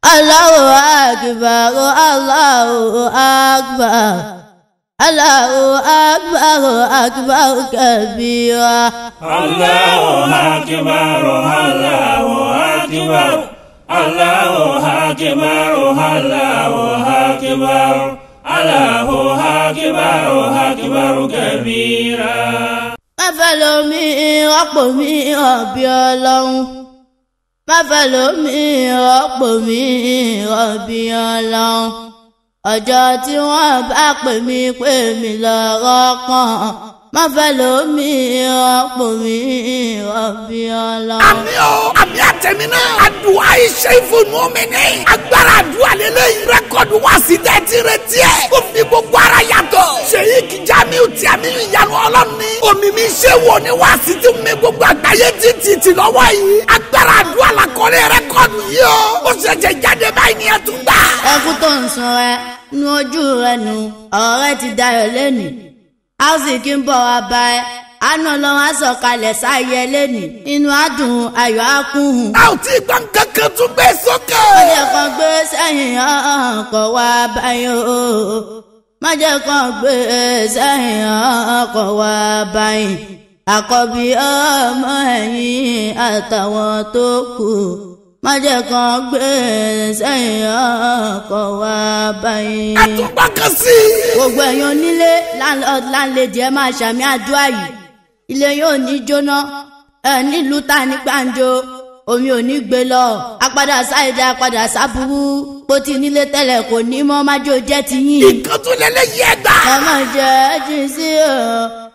Allahu akbar, Allahu akbar, Allahu akbar, akbar kabira. Allahu akbar, Allahu akbar, Allahu akbar, Allahu akbar, Allahu akbar, akbar kabira. Má fẹ́ lómi rọ́pò mi ọ̀bí Ọlọ́run. Má fẹ́ lómi rọ́pò mi ọ̀bí Ọlọ́run. Ọjọ́ tí wọ́n bá pè mí lọ́rọ̀ kan. Má fẹ́ lómi rọ́pò mi ọ̀bí Ọlọ́run. Àmì o, àmì àtẹ̀mí náà. Àdúrà iṣẹ́ ìfònú omi ní. Agbára àdúrà lélẹ́yìn. Rẹ́kọ̀dù wá sí tẹ́tí retí ẹ̀. Ó fi gbogbo ara yàtọ̀. Sheikh Jamiu tí àmì ìyanu Ọlọ́run ní. Omi mi ṣe wò ní wá sí tí mi gbogbo àgbáyé títí lọ́wọ́ yìí. Agbára àdúrà làkọ́lé rẹ́kọ̀dù yìí o. Ó ṣẹ̀ṣẹ̀ jáde báyìí ni ẹ tún gbà. Ẹkún tó ń sun rẹ, nu ojú rẹ nù, ọ̀rọ̀ rẹ ti dayọ̀ lẹ́nìí. A ó sì kí ń bọ̀ wá bá ẹ. Àná Ọlọ́run á sọ̀kalẹ̀ sáyẹ lẹ́nìí. Inú adùn ayọ̀ á kún. A ò tí ì gbọ́n kankan tún gbé sókè. Májẹ̀ kan gbé sẹ́yìn ọkọ̀ wá báyìí o. Májẹ̀ kan gbé sẹ́yìn ọkọ̀ wá báyìí. Àkọ́bí ọmọ ẹ̀yìn àtàwọn tó kù. Májẹ̀ kan gbé sẹ́yìn ọkọ̀ wá báyìí. A tún gbọ́ kan sí. Gbogbo ẹ̀yin onílé láńlẹ́dì ẹ máa ṣàmì àdúrà yìí. Ilé yóò ní jóná, nílùú ta ní gbàǹjo, omi ò ní gbé lọ, apadà sáìdá apadà sábúrú, bó ti nílé tẹ́lẹ̀ kò ní mọ́ májò jẹ́ ti yín. Nǹkan tún lẹ́lẹ́ yẹ gbà. Màmá jẹ́ jìn sí o,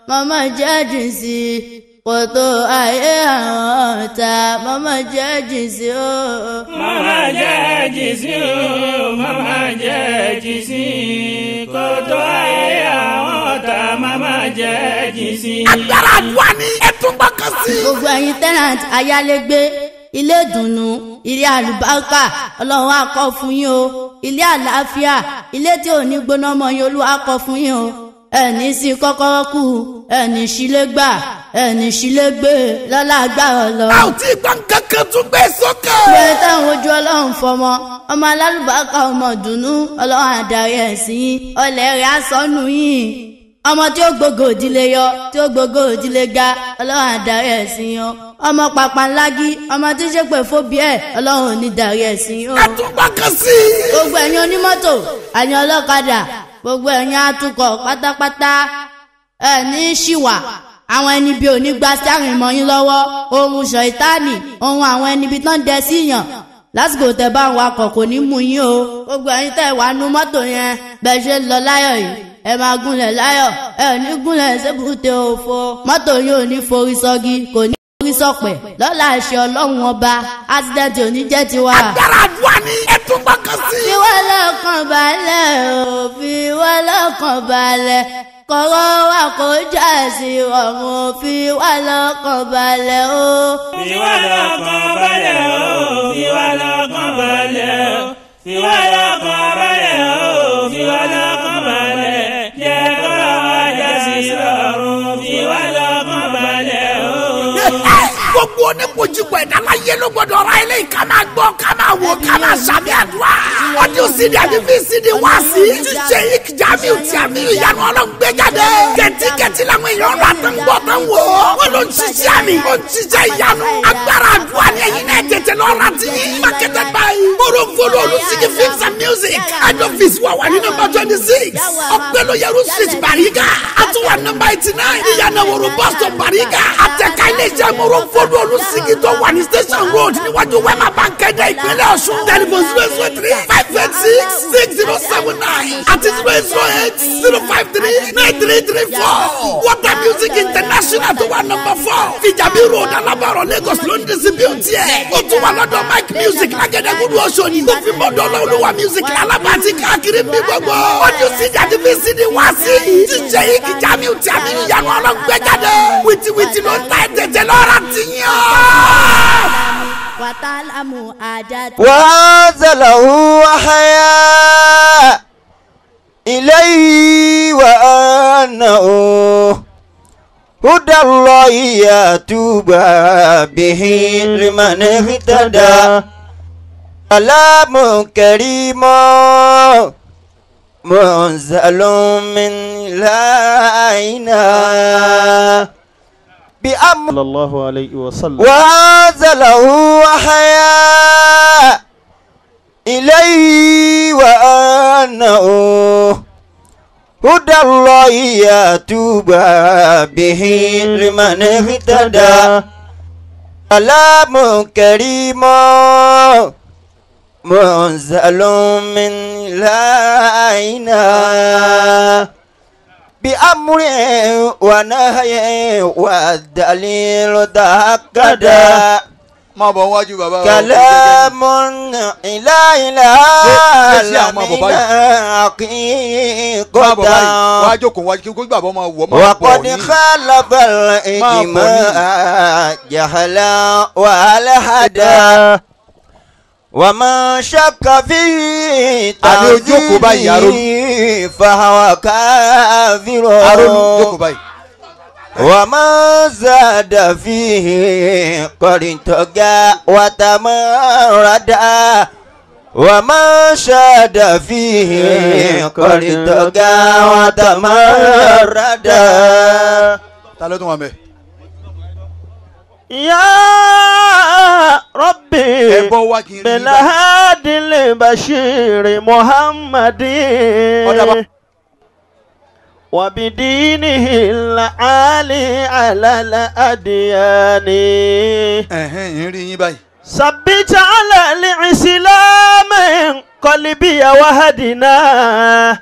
màmá jẹ́ jìn sí, kòtò ayé àwọn ọ̀tá, màmá jẹ́ jìn sí o. Mama jẹ́ jìn sí o, mama jẹ́ jìn sí, kòtò ayé àwọn ọ̀tá, mama jẹ́ jìn sí. Agbára àdúrà ni ẹ tún gbọ́ kan sí. Gbogbo ẹ̀yin tenant ayálégbé, ilé ìdùnnú, ilé àlùbáríkà, Ọlọ́run á kọ́ fún yín o. Ilé àlàáfíà, ilé tí ò ní gbóná mọ́ yín, Olúwa á kọ́ fún yín o. Ẹni sí kọ́kọ́rọ́ kù, ẹni sílé gbà, ẹni sílé gbé lọ́lá agbára lọ. A ò tí ì gbọ́n kankan tún gbé sókè. Ìwé táwọn ojú Ọlọ́run fọmọ, ọmọ alálùbáríkà ọmọ dùnnú, Ọlọ́run àdarí ẹ̀ sí yín, ọlẹ̀ rẹ̀ á sọnù yín. Ọmọ tí ó gbogbo òdìlé yọ, tí ó gbogbo òdìlé ga, Ọlọ́run àdarí ẹ̀ sí yín. Ọmọ pàpàǹlágí, ọmọ tí ń ṣépè fóbi ẹ̀, Ọlọ́run ò ní darí ẹ̀ sí yín. Ẹ tún gbọ́ kan sí. Gbogbo ẹ̀yin onímọ́tò, ẹ̀yin ọlọ́kadà, gbogbo ẹ̀yin atukọ̀ pátápátá, ní ṣìwà. Àwọn ẹni bí òní gba steering mọ́ yín lọ́wọ́, ohun ṣọ̀ìtánì, ohun àwọn ẹni bí tán dẹ síyàn. Lásìkò tẹ́ bá ń wakọ̀ kò ní mú yín o. Gbogbo ẹ̀yin tẹ́ wà nú mọ́tò yẹn, bẹ́ẹ̀ ṣe lọ láyọ̀ yìí. Ẹ máa gúnlẹ̀ láyọ̀, ẹ ò ní gúnlẹ̀ sébùté òfo. Mọ́tò yóò ní forí sọ́gi, kò ní forí sọ̀pẹ̀. Lọ́la àṣẹ Ọlọ́run ọba, accident ò ní jẹ́ tiwa. Agbára àdúrà ni ẹ tún gbọ́ kan sí. Fi wá lọ́kàn balẹ̀ o, fi wá lọ́kàn balẹ̀. Kọ̀rọ̀ wa kò já sí ọ̀run, fi wá lọ́kàn balẹ̀ o. Fi wá lọ́kàn balẹ̀ o, fi wá lọ́kàn balẹ̀ o, fi wá lọ́kàn balẹ̀ o, fi wá lọ́kàn balẹ̀. Jẹ́ kọ́rọ̀ wa já sí ọ̀run, fi wá lọ́kàn balẹ̀ o. Gbogbo oníkojúkọ ìdáláyé ló gbọdọ̀ ra ilé ká máa gbọ́ ká máa wò ká máa ṣàmì àdúrà. Ọdún CD àbí VCD wá sí. Ti Sheikh Jamiu tí àmì ìyanu Ọlọ́run gbé jáde. Kẹ̀tíkẹ̀tí làwọn èèyàn rà tó ń gbọ́ tó ń wò ó. Wọ́n ló ń ṣiṣẹ́ àmì, ó ń ṣiṣẹ́ ìyanu. Agbára àdúrà ni ẹ̀yin náà tètè lọ ra ti yín. Marketed by Morofolo Olusigi Films and Music. Head office wà wà ní number 26. Ọ̀pẹ̀lóyẹrù Street Bariga. Àtúwà number 89. Ìyànà wòrò bus stop Bariga. Àtẹ̀ká iléeṣẹ́ Morofolo Olusigi tó wà ní Station Road níwájú Wema Bankẹ́dẹ́ ìpínlẹ̀ Ọ̀ṣun. Telephone 003-586-6079 àti 008-053-9334. Water Music International tó wà number 4. Fìjàbí Road Alábàárọ̀ Lagos ló ń distribute ẹ̀. Ó tún wà lọ́dọ̀ Mike Music Lágẹ̀dẹ̀gúdú Ọ̀ṣọ́ni. Tó fi mọ́dọ̀ Olúwa Music Lálábàtì káàkiri bí gbogbo. Ọdún CD àti VCD wá sí. Ti Sheikh Jamiu tí àmì ìyanu Ọlọ́run gbé jáde. Wìtìwìtì ló ń ta ẹ̀jẹ̀jẹ̀ lọ́ra ti yàn. وأنزله وحيا إليه وأنه هدى الله يتوب به لمن اهتدى كلام كريم منزل من إلهنا بأمر صلى الله عليه وسلم وأنزله وحيا إليه وأنه هدى الله يتوب به لمن اهتدى كلام كريم منزل من إلهنا بأمر ونهي والدليل تأكدا má bọ̀ wájú bàbá wa. كلام إلهنا لمن حقيقة wá jókòó wájú kí bàbá ọmọ wọ̀ máa bọ̀ وقد ní. خالف الإجماع جهلا والهدى وما شك فيه تعذيبه فهو كافر وما زاد فيه قد طغى وتمرد وما شاد فيه قد طغى وتمرد ta ló tún wà mẹ́. يا ربي بالهادي البشير محمد وبدينه العالي على الأديان ثبت على الإسلام قلبي وهدنا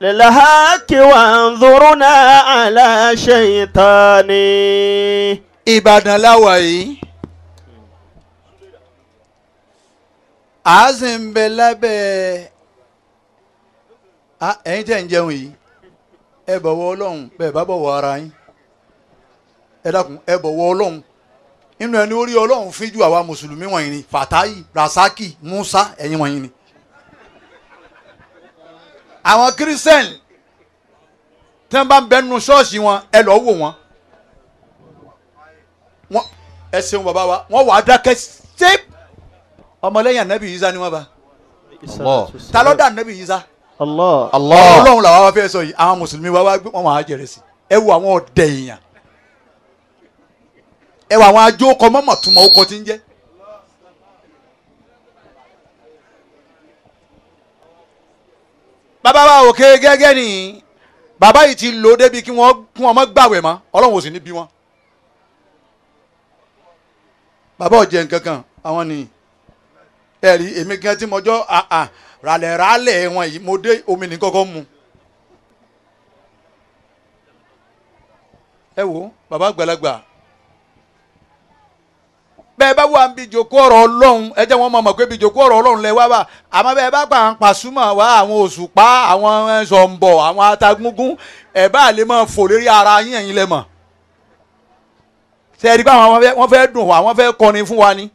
للحق وانظرنا على شيطاني Ìbàdàn láwa yìí a sì ń bẹ lábẹ́ ẹ̀yin tẹ́ ń jẹun yìí ẹ bọ̀wọ̀ Ọlọ́run bẹ́ẹ̀ bá bọ̀wọ̀ ara yín ẹ dákun ẹ bọ̀wọ̀ Ọlọ́run inú ẹni orí Ọlọ́run fi ju àwa mùsùlùmí wọ̀nyí ni Fatayi Rasaki Musa ẹ̀yin wọ̀nyí ni àwọn kírísítẹ́nì tí wọ́n bá ń bẹ nínú ṣọ́ọ̀ṣì wọn ẹ lọ́ọ́ wò wọ́n. Ẹ ṣeun bàbá wa wọ́n wà á dákẹ́ ṣé ọmọlẹ́yìn ànábì Ìsá ni wọ́n bá ta ló dá ànábì Ìsá Ọlọ́run làwọn wá fẹ́ sọ yìí àwọn mùsùlùmí wa wọ́n wà á jẹrẹ sí ẹ wo àwọn ọ̀dẹ̀ èèyàn ẹ wo àwọn ajókòó mọ́mọ́ túmọ̀ ọkọ̀ tí ń jẹ́ bàbá wa òkè gẹ́gẹ́ ni bàbá yìí ti lò ó débi kí wọ́n mọ́ gbàwẹ̀ mọ́ Ọlọ́run ò sì ní bí wọn. Bàbá ọ̀jẹ̀ nǹkan kan àwọn ni ẹ̀rí èmi gan tí mo jọ ràlẹ̀ wọn yìí mo dé omi ní kọ́kọ́ mu. Ẹ wo bàbá àgbàlagbà bẹ́ẹ̀ bá wà ń bi jòkó ọ̀rọ̀ Ọlọ́run ẹ jẹ́ wọ́n mọ̀ pé bi jòkó ọ̀rọ̀ Ọlọ́run lẹ wá bá àmọ́ bẹ́ẹ̀ bá pa àwọn Pasuma wá àwọn Òṣùpá àwọn Zọ̀ǹbọ̀ àwọn Atagúngún ẹ̀ bá lè máa fò lérí ara yín ẹ̀yin lẹ mọ̀. Ṣé ẹ rí i pé wọ́n fẹ́ dùn wá wọ́n fẹ́ kọrin fún wa ni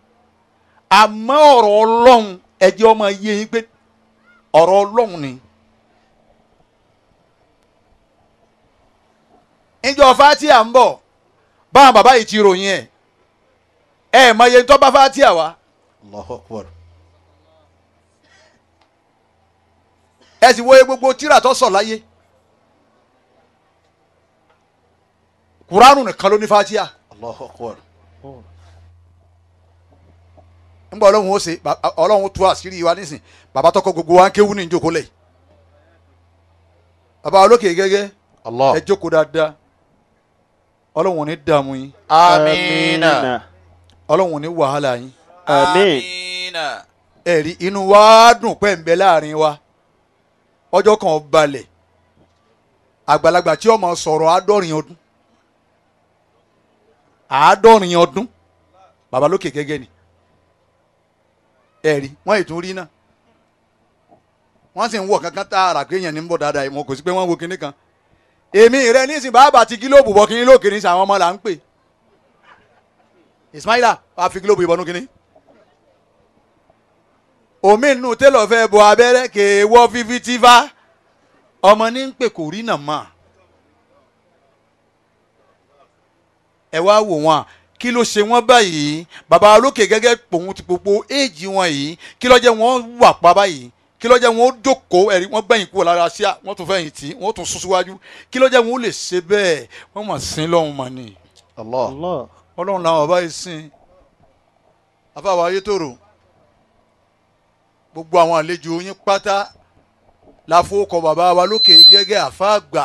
àmọ́ ọ̀rọ̀ Ọlọ́run ẹ jẹ́ ọmọ yé yín pé ọ̀rọ̀ Ọlọ́run ni. Ìjọ Fatia ń bọ̀ báwọn bàbá yìí ti ròyìn ẹ̀ mọ iye tó bá Fatia wá. Allahu Akbar. Ẹ sì wòye gbogbo tírà tó sọ láyé Kuranu nìkan ló ní Fatia. Allahu Akbar. Nígbà Ọlọ́run ó ṣe Ọlọ́run tú àṣírí wa nísìn bàbá tọkọ gbogbo wa ń kéwú ní ìjókòó lẹ̀ bàbá olókè gẹ́gẹ́ ẹ jókòó dáadáa Ọlọ́run ò ní dààmú yín. Àmín. Ọlọ́run ò ní wàhálà yín. Àmín. Ẹ rí inú wa dùn pẹ́ ń bẹ láàrin wa ọjọ́ kan balẹ̀ àgbàlagbà tí ó máa sọ̀rọ̀ àádọ́rin ọdún bàbá lókè gẹ́gẹ́ ni ẹ̀rí wọ́n ètò rí náà wọ́n sì ń wọ̀ kankan tààrà pé èèyàn ní ń bọ̀ dáadáa ìmọ̀ kò sí pé wọ́n wo kinní kan èmi rẹ nísìnyí bàbá ti gílóòbù bọ̀ kinní lókè ní sàwọn ọmọ là ń pè Ismaila wàá fi gílóòbù ìbọnú kinní omi nù tẹ́lọ̀ fẹ́ bọ abẹ́rẹ́ kéwọ́ fífi tífá ọmọ ní ń pè kò rí nà máa ẹ wá wò wọn kí ló ṣe wọ́n báyìí bàbá olókè gẹ́gẹ́ pòun ti gbogbo éèjì wọn yìí kí ló jẹ́ wọ́n wà pa báyìí kí ló jẹ́ wọ́n jókòó ẹ̀rí wọ́n gbẹ̀yìn kúrò lára ṣíà wọ́n tún fẹ̀yìn tì wọ́n tún sún síwájú kí ló jẹ́ wọ́n lè ṣe bẹ́ẹ̀ wọ́n mọ̀ sí lọ́hùn mọ̀ ni. Allah. ọlọ́run làwọn ọba yìí sìn afáwa ayétòrò gbogbo àwọn àlejò yín pátá láfowókọ bàbá wa lókè gẹ́gẹ́ àfáàgbà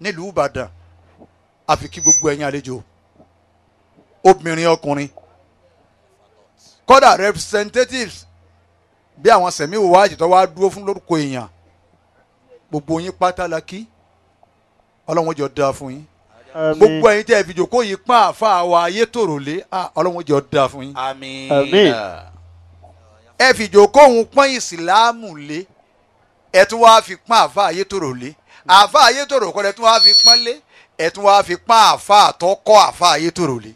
nílùú Ìbàdàn àfi kí gbogbo ẹ̀yin àlejò obìnrin ọkùnrin kódà representatives bí àwọn sẹ̀mí wò wájú tó wá dúró fún lórúkọ èèyàn gbogbo yín pátá la kí ọlọ́run jọ dáa fún yín gbogbo ẹ̀yin tẹ́ ẹ fi jòkó yìí pọ́n àfa wa ayétòrò lé ọlọ́run jọ dáa fún yín Àmín. ẹ fi jòkó òun pọ́n ìsìláàmù lé ẹ tún wá fi pọ́n àfa ayétòrò lé àfa ayétòrò kọ́ ẹ tún wá fi pọ́n lé ẹ tún wá fi pọ́n àfa àtọ́kọ́ àfa ayétòrò lé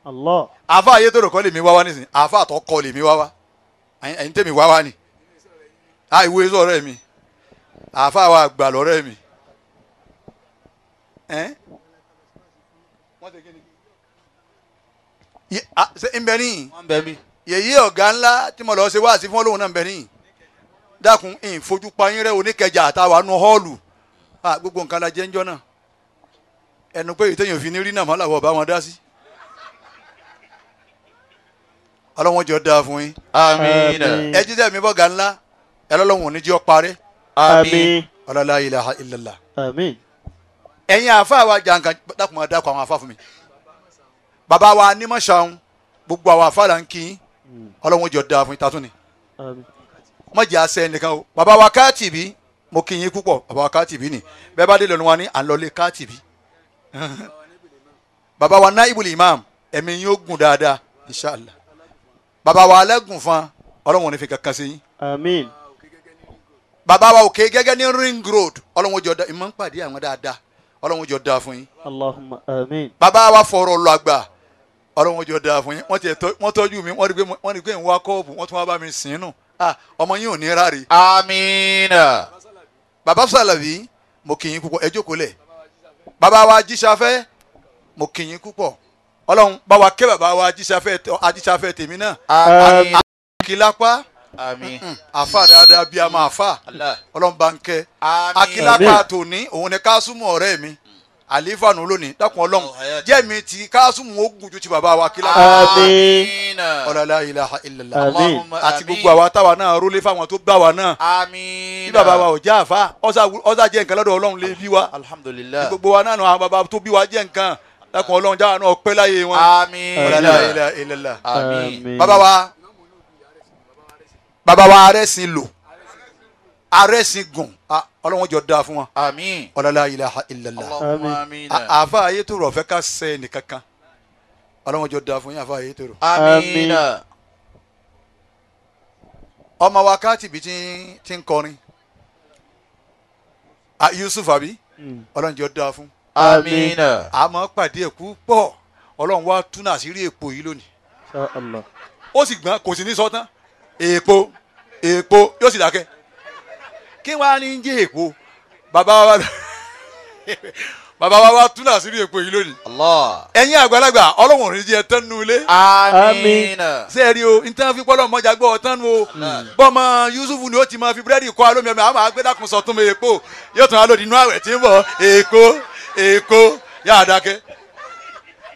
Allah. àfa ayétòrò kọ́ lèmi wá wá nísìnyí àfa àtọ́kọ́ lèmi wá wá ẹ̀yin tẹ̀mí wá wá ni ìwé sọ̀rọ̀ mi àfa wa àgbà lọ́rẹ́ mi ń bẹ níyìn yèyí ọ̀gá ńlá tí mo lọ ṣe wá sí fún olóhùn náà ń bẹ níyìn dákun ìfojú payín rẹ oníkẹjà àtàwà nu họ́ọ̀lù gbogbo nǹkan la jẹ́ ń jọ́ náà ẹnu pé ìtẹ̀yìn òfin ní rí náà má làwọ̀ bá wọn dá sí ọlọ́wọ́n jọ dáa fún yín. Àmín. ẹ jíjẹ́ mi bọ́gà ńlá ẹ lọ́lọ́wọ́n ò ní jẹ́ ọ parẹ́. Àmín. ọlọ́lá ilaha illallah. Àmín. ẹ̀yin àfa wa jàǹkà dákun máa dákun àwọn àfa fún mi. bàbá wa nímọ̀ṣáun gbogbo àwọn àfa là ń kí yín ọlọ́wọ́n jọ dáa fún yín tatún ni. Àmín. mọ̀jẹ̀ àṣẹ nìkan o bàbá wa Kátìbí mo kí yín púpọ̀ bàbá wa Kátìbí ni bẹ́ẹ̀ bá dé lọ́nu wa ní à ń lọlé Kátìbí. bàbá wa Naibul Imam ẹ̀mí yín ó gùn dáadáa inshallah. bàbá wa alẹ́gùn fan ọlọ́run ní fi kankan sí yín. Àmín. bàbá wa òkè gẹ́gẹ́ ní ring road ọlọ́run jọ da ìmọ̀ ń pàdé àwọn dáadáa ọlọ́run jọ da fún yín. Allahumma àmín. bàbá wa fọ̀rọ̀ lọ àgbà ọlọ́run jọ da fún yín wọ́n tọ́jú mi wọ́n rí pé ń wá kọ́ọ̀bù wọ́n tún wá bá mi sìn nù ọmọ yín ò ní ráre. Àmín. bàbá Sàlàbí mo kì í púpọ̀ ẹ jókòó lẹ̀ bàbá wa Jíṣafẹ́ mo kì í púpọ̀ ọlọ́run bá wa kẹ́ bàbá wa ajíṣafẹ́ tèmi náà. Àmín. akílápá Àmín. àfa dáadáa bíi àmà àfa ọlọ́run bá ń kẹ́. Àmín. akílápá tòní òun ni Kásùmù ọ̀rẹ́ mi àlífà nù lónìí dákun ọlọ́run jẹ́mi ti Kásùmù ó gùn ju ti bàbá wa akílápá. Àmín. ọ̀làlá ilaha illallah. Àmín. àti gbogbo àwa táwa náà rólé fáwọn tó gbà wá náà. Àmín. bí bàbá wa ò já àfa ọ̀sà jẹ́ nǹkan lọ́dọ̀ ọlọ́run lé bí wa. Alhamdulillah. gbogbo wa náà àwọn bàbá tó bí wa jẹ́ nǹkan dákun ọlọ́run jáwa náà pẹ́ láyé wọn. Àmín. ọ̀làlá ilaha illallah. Àmín. bàbá wa arẹ́sìn lò arẹ́sìn gùn ọlọ́run jọ dáa fún wọn. Àmín. ọ̀làlá ilaha illallah. Allahumma àmín. àfa ayé tó rọ̀ fẹ́ ká sẹ́ nìkankan ọlọ́run jọ dáa fún yín àfa ayé tó rọ̀. Àmín. ọmọ wa Kátìbí tí ń kọrin Yusuf àbí ọlọ́run jọ dáa fún. Àmín. àmọ́ pàdé ẹ̀kú pọ̀ ọlọ́run wá túnà àṣírí èpò yìí lónìí Insha Allah. ó sì gbọ́n kò sì ní sọ tán èèpo yóò sì dákẹ́ kí wọ́n á ní jẹ́ èèpo bàbá wa wá túnà àṣírí èpò yìí lónìí. Allah. ẹ̀yin àgbàlagbà ọlọ́run ò ní jẹ́ tán nu ilé. Àmín. sẹ́ẹ̀rì o nítorí fi pọ́lọ́ mọ́jà gbọ́ ọ̀tán nu o bọ́mọ Yusuf ni ó ti máa fi búrẹ́dì kọ́ alómi ọmọ àwọn agbẹ́dàkùn sọ tún mọ èèpo yóò tún alódì inú àwẹ̀ tí ń bọ̀ èèpo yáa dákẹ́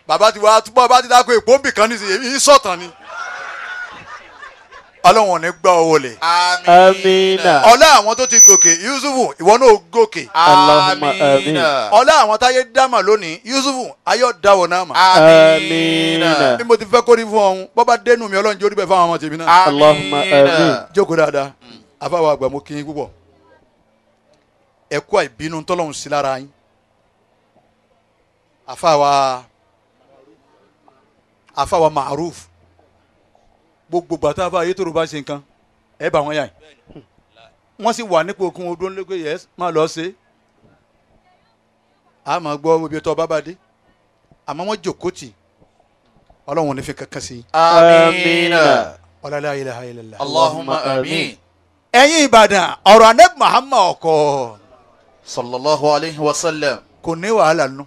bàbá ti wá túbọ̀ bá ti dákọ̀ èèpo ń bì kan nísìnyí èyí sọ̀tàn ni ọlọ́run ò ní gbọ́ owó lẹ̀. Àmín. ọlá àwọn tó ti gòkè Yusufu ìwọ náà gòkè. Allahumma àmín. ọlá àwọn táyé dámà lónìí Yusufu ayọ̀ dáwọ̀ náà mà. Àmín. bí mo ti fẹ́ kórìí fún ọ̀hún bọ́ bá dénú mi ọlọ́run jórí bẹ́ẹ̀ fáwọn ọmọ tèmi náà. Allahumma àmín. jókòó dáadáa àfáwọn àgbà mo kí yín púpọ̀ ẹ kú àìbínú tọ́lọ́run sí lára yín àfáwọn Ma'ruf gbogbo gbàtà bá ayé tòrò bá ṣe nǹkan ẹ bá wọn yà yìí wọ́n sì wà nípò kún odó ńlẹ́gbẹ̀ yẹ máa lọ ṣe a máa gbọ́ ibi tó bá bá dé àmọ́ wọ́n jòkó tì ọlọ́run ò ní fi kankan sí i. Àmín. la ilaha illallah. Allahumma àmín. ẹ̀yin Ìbàdàn ọ̀rọ̀ Ànábì Muhammad ọkọ̀ sallallahu alayhi wa sallam. kò ní wàhálà nù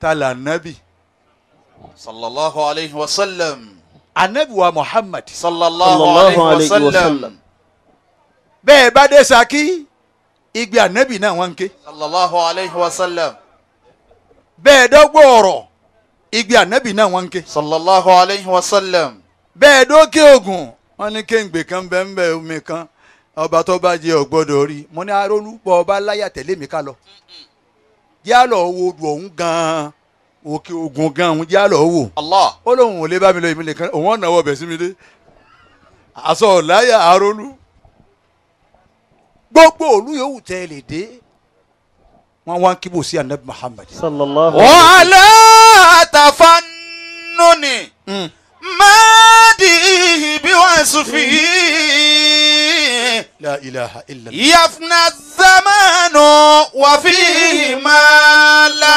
ta là nábì sallallahu alayhi wa sallam. anabi wa Muhammad sallallahu alayhi wa sallam. bẹ́ẹ̀ bá dé Ṣakí igbe anabi náà wọ́n ń ké. sallallahu alayhi wa sallam. bẹ́ẹ̀ dọ́gbọ́ ọ̀rọ̀ igbe anabi náà wọ́n ń ké. sallallahu alayhi wa sallam. bẹ́ẹ̀ dókè ogun wọ́n ní kéǹgbè kan bẹ́ẹ̀ omi kan ọba tó bá jẹ ọgbọ́dọ̀ rí mo ní arólúpọ̀ ọba láyà tẹ̀lé mi ká lọ. jálọ̀ wo odò ọ̀hún gan-an òkè ogun gan-an òun jálọ̀ wò. Allah. ó lóun ò lè bá mi lọ ìmìlẹ̀ kan òun ọ̀nà ọbẹ̀ sí mi dé. àṣọ ọ̀láyà arólú gbogbo òlu yòówù tẹ́ ẹ lè dé wọ́n wá ń kíbò sí anabi Muhammad. sallallahu wala tafannuni madi bi wasfi la ilaha illa Allah. yafna zamanu wa fihi ma la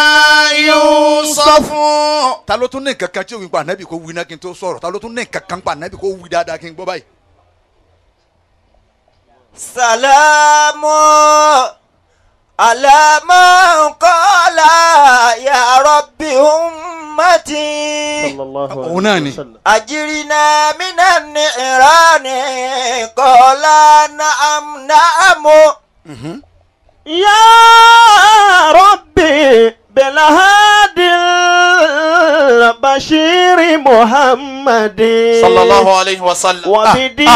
yusafu. ta ló tún ní nǹkan kan tí òun pa anabi kó wí náà kí n tó sọ̀rọ̀ ta ló tún ní nǹkan kan pa anabi kó wí dáadáa kí n gbọ́ báyìí. Salamu ala man qala ya rabbi ummati. sallallahu òun náà ni. Ajirina minan ni'rani qala na'am na'amu. ya rabbi bil hadil bashiri muhammadin sallallahu alayhi wa sallam. wa bidil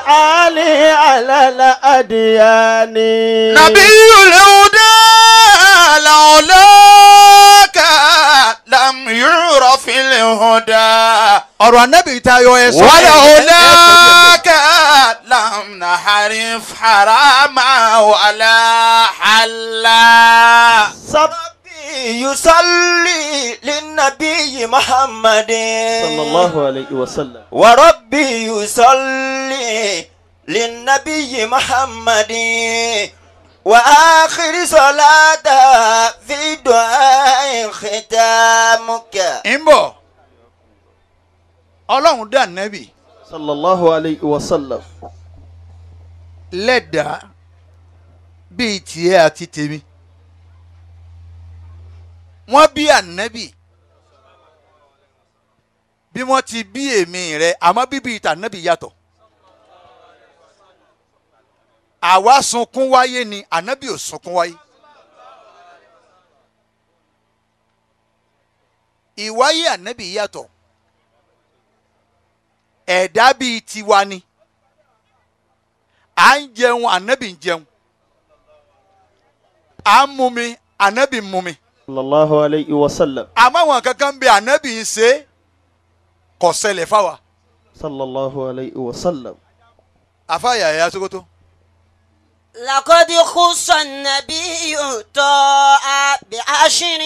ali ala la adiyani nabiyul huda laulaka lam yurafil huda. ọ̀rọ̀ anabi tayọ ẹ sọ. walaulaka lam naharif harama wala halla. Yusalli linnabi Muhammadin. sallallahu alayhi wa sallam Wa rabbi yusalli linnabi Muhammadin. Wa akhir salata fi du'a khitamuka. ń bọ̀ ọlọ́run dá anabi sallallahu alayhi wa sallam lẹ́dàá bíi tiẹ̀ àti tèmi. wọ́n bí ànábì bí wọ́n ti bí èmi rẹ̀ àmọ́ bíbí ìtànábì yàtọ̀. àwa sunkún wáyé ni ànábì ò sunkún wáyé. ìwáyé ànábì yàtọ̀. ẹ̀dá bíi tiwa ni. à ń jẹun ànábì ń jẹun. à ń mumi ànábì ń mumi. sallallahu alayhi wa sallam àmọ́ àwọn kankan bẹ ànábì ń ṣe kò ṣẹlẹ̀ fáwa. sallallahu alayhi wa sallam àfàyà ẹ̀yà Sókótó. لقد خص النبي طاعة بعشر